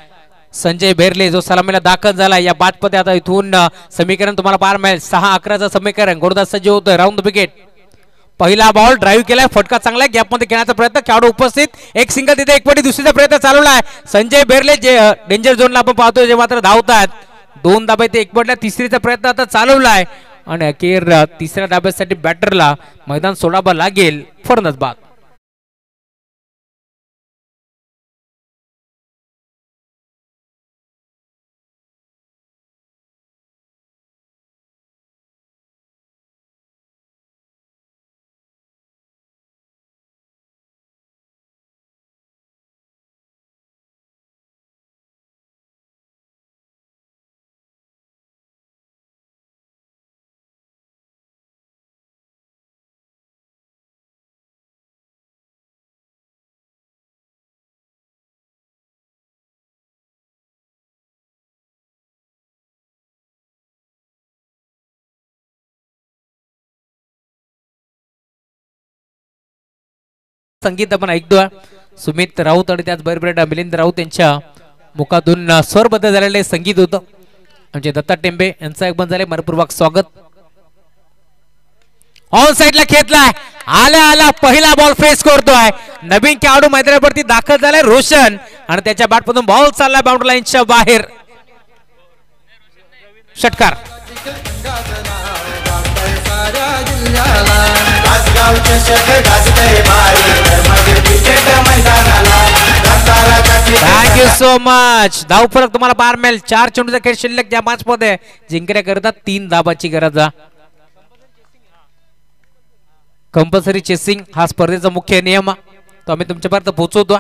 संजय बेर्ले जो सलामीला दाखल झाला. या मॅचमध्ये आता इथून समीकरण तुम्हाला पाहायला मिळेल. 6-11चं समीकरण. गोलंदाज सज्ज होतोय. Round the wicket. पहिला बॉल ड्राईव्ह केलाय, फटका चांगला गॅपमध्ये खेळण्याचा प्रयत्न, खेळाडू उपस्थित. एक सिंगल तिथे एकपटी दुसरीचा प्रयत्न चालवलाय संजय बेर्ले जे डेंजर झोनला आपण पाहतोय जे मात्र धावतात. 2 धाबे ते एकपटल्या. तिसरीचा प्रयत्न आता चालवलाय आणि अखेर तिसऱ्या धाब्यासाठी बॅटरला मैदान सोडावं लागेल. फर्नस बाद. संगीत आपण ऐकतोय सुमित राऊत आणि त्याचबरोबर मिलिंद राऊत यांच्या मुखातून स्वरबद्ध झालेले संगीत होतं. म्हणजे दत्ता टेंबे यांचं एक बंद झाले. मनपूर्वक स्वागत. ऑन साइडला खेळलाय. आला पहिला बॉल फेस करतोय. नवीन खेळाडू मैदानावरती दाखल झालाय रोशन आणि त्याच्या बॅटमधून बॉल चाललाय बाउंड्री लाईनच्या बाहेर. षटकार. Thank you so much. धावफलक तुम्हाला पाहायला मिळेल. 4 चेंडूचा खेळ शिल्लक या मॅच मध्ये. जिंकण्याकरता 3 धाबाची गरज. कंपल्सरी चेसिंग हा स्पर्धेचा मुख्य नियम, तो आम्ही तुमच्यापर्यंत पोहोचवतो.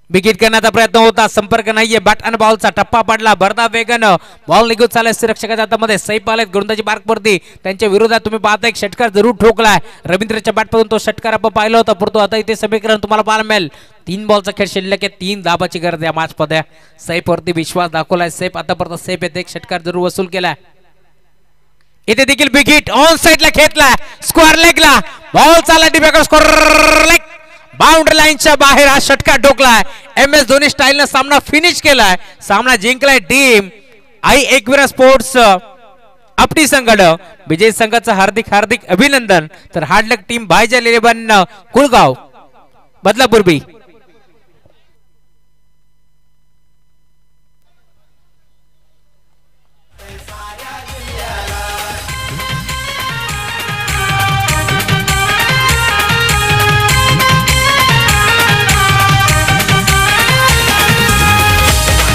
विकेट करण्याचा प्रयत्न होता, संपर्क नाहीये. बॅट आणि बॉलचा टप्पा पडला. भरदा वेगानं बॉल निघून चालला सुरक्षकाच्या हातामध्ये. सैफ आलेत गोलंदाजी मार्कवरती. त्यांच्या विरोधात तुम्ही पाहता एक षटकार जरूर ठोकलाय. रवींद्रच्या बॅटमधून तो षटकार आपण पाहिला होता, परंतु आता इथे समीकरण तुम्हाला पाहायला मिळेल. 3 बॉलचा खेळ शिल्लक आहे. 3 धाबाची गरज या मॅच मध्ये. सैफवरती विश्वास दाखवलाय. सैफ आतापर्यंत सैफ येते एक षटकार जरूर वसूल केलाय. इथे देखील बिग हिट ऑन साइडला खेळलाय. स्क्वेअर लेगला बॉल चालला. डिबेकर स्कोअर लेग बाउंड्री लाईनच्या बाहेर. हा षटकार ठोकलाय. MS धोनी स्टाईलनं सामना फिनिश केलाय. सामना जिंकलाय टीम आई एकविरा स्पोर्ट्स आपटी संघड. विजय संघाचं हार्दिक हार्दिक अभिनंदन. तर हार्ड लक टीम भाईजान 11 कुळगाव बदलापूर बी.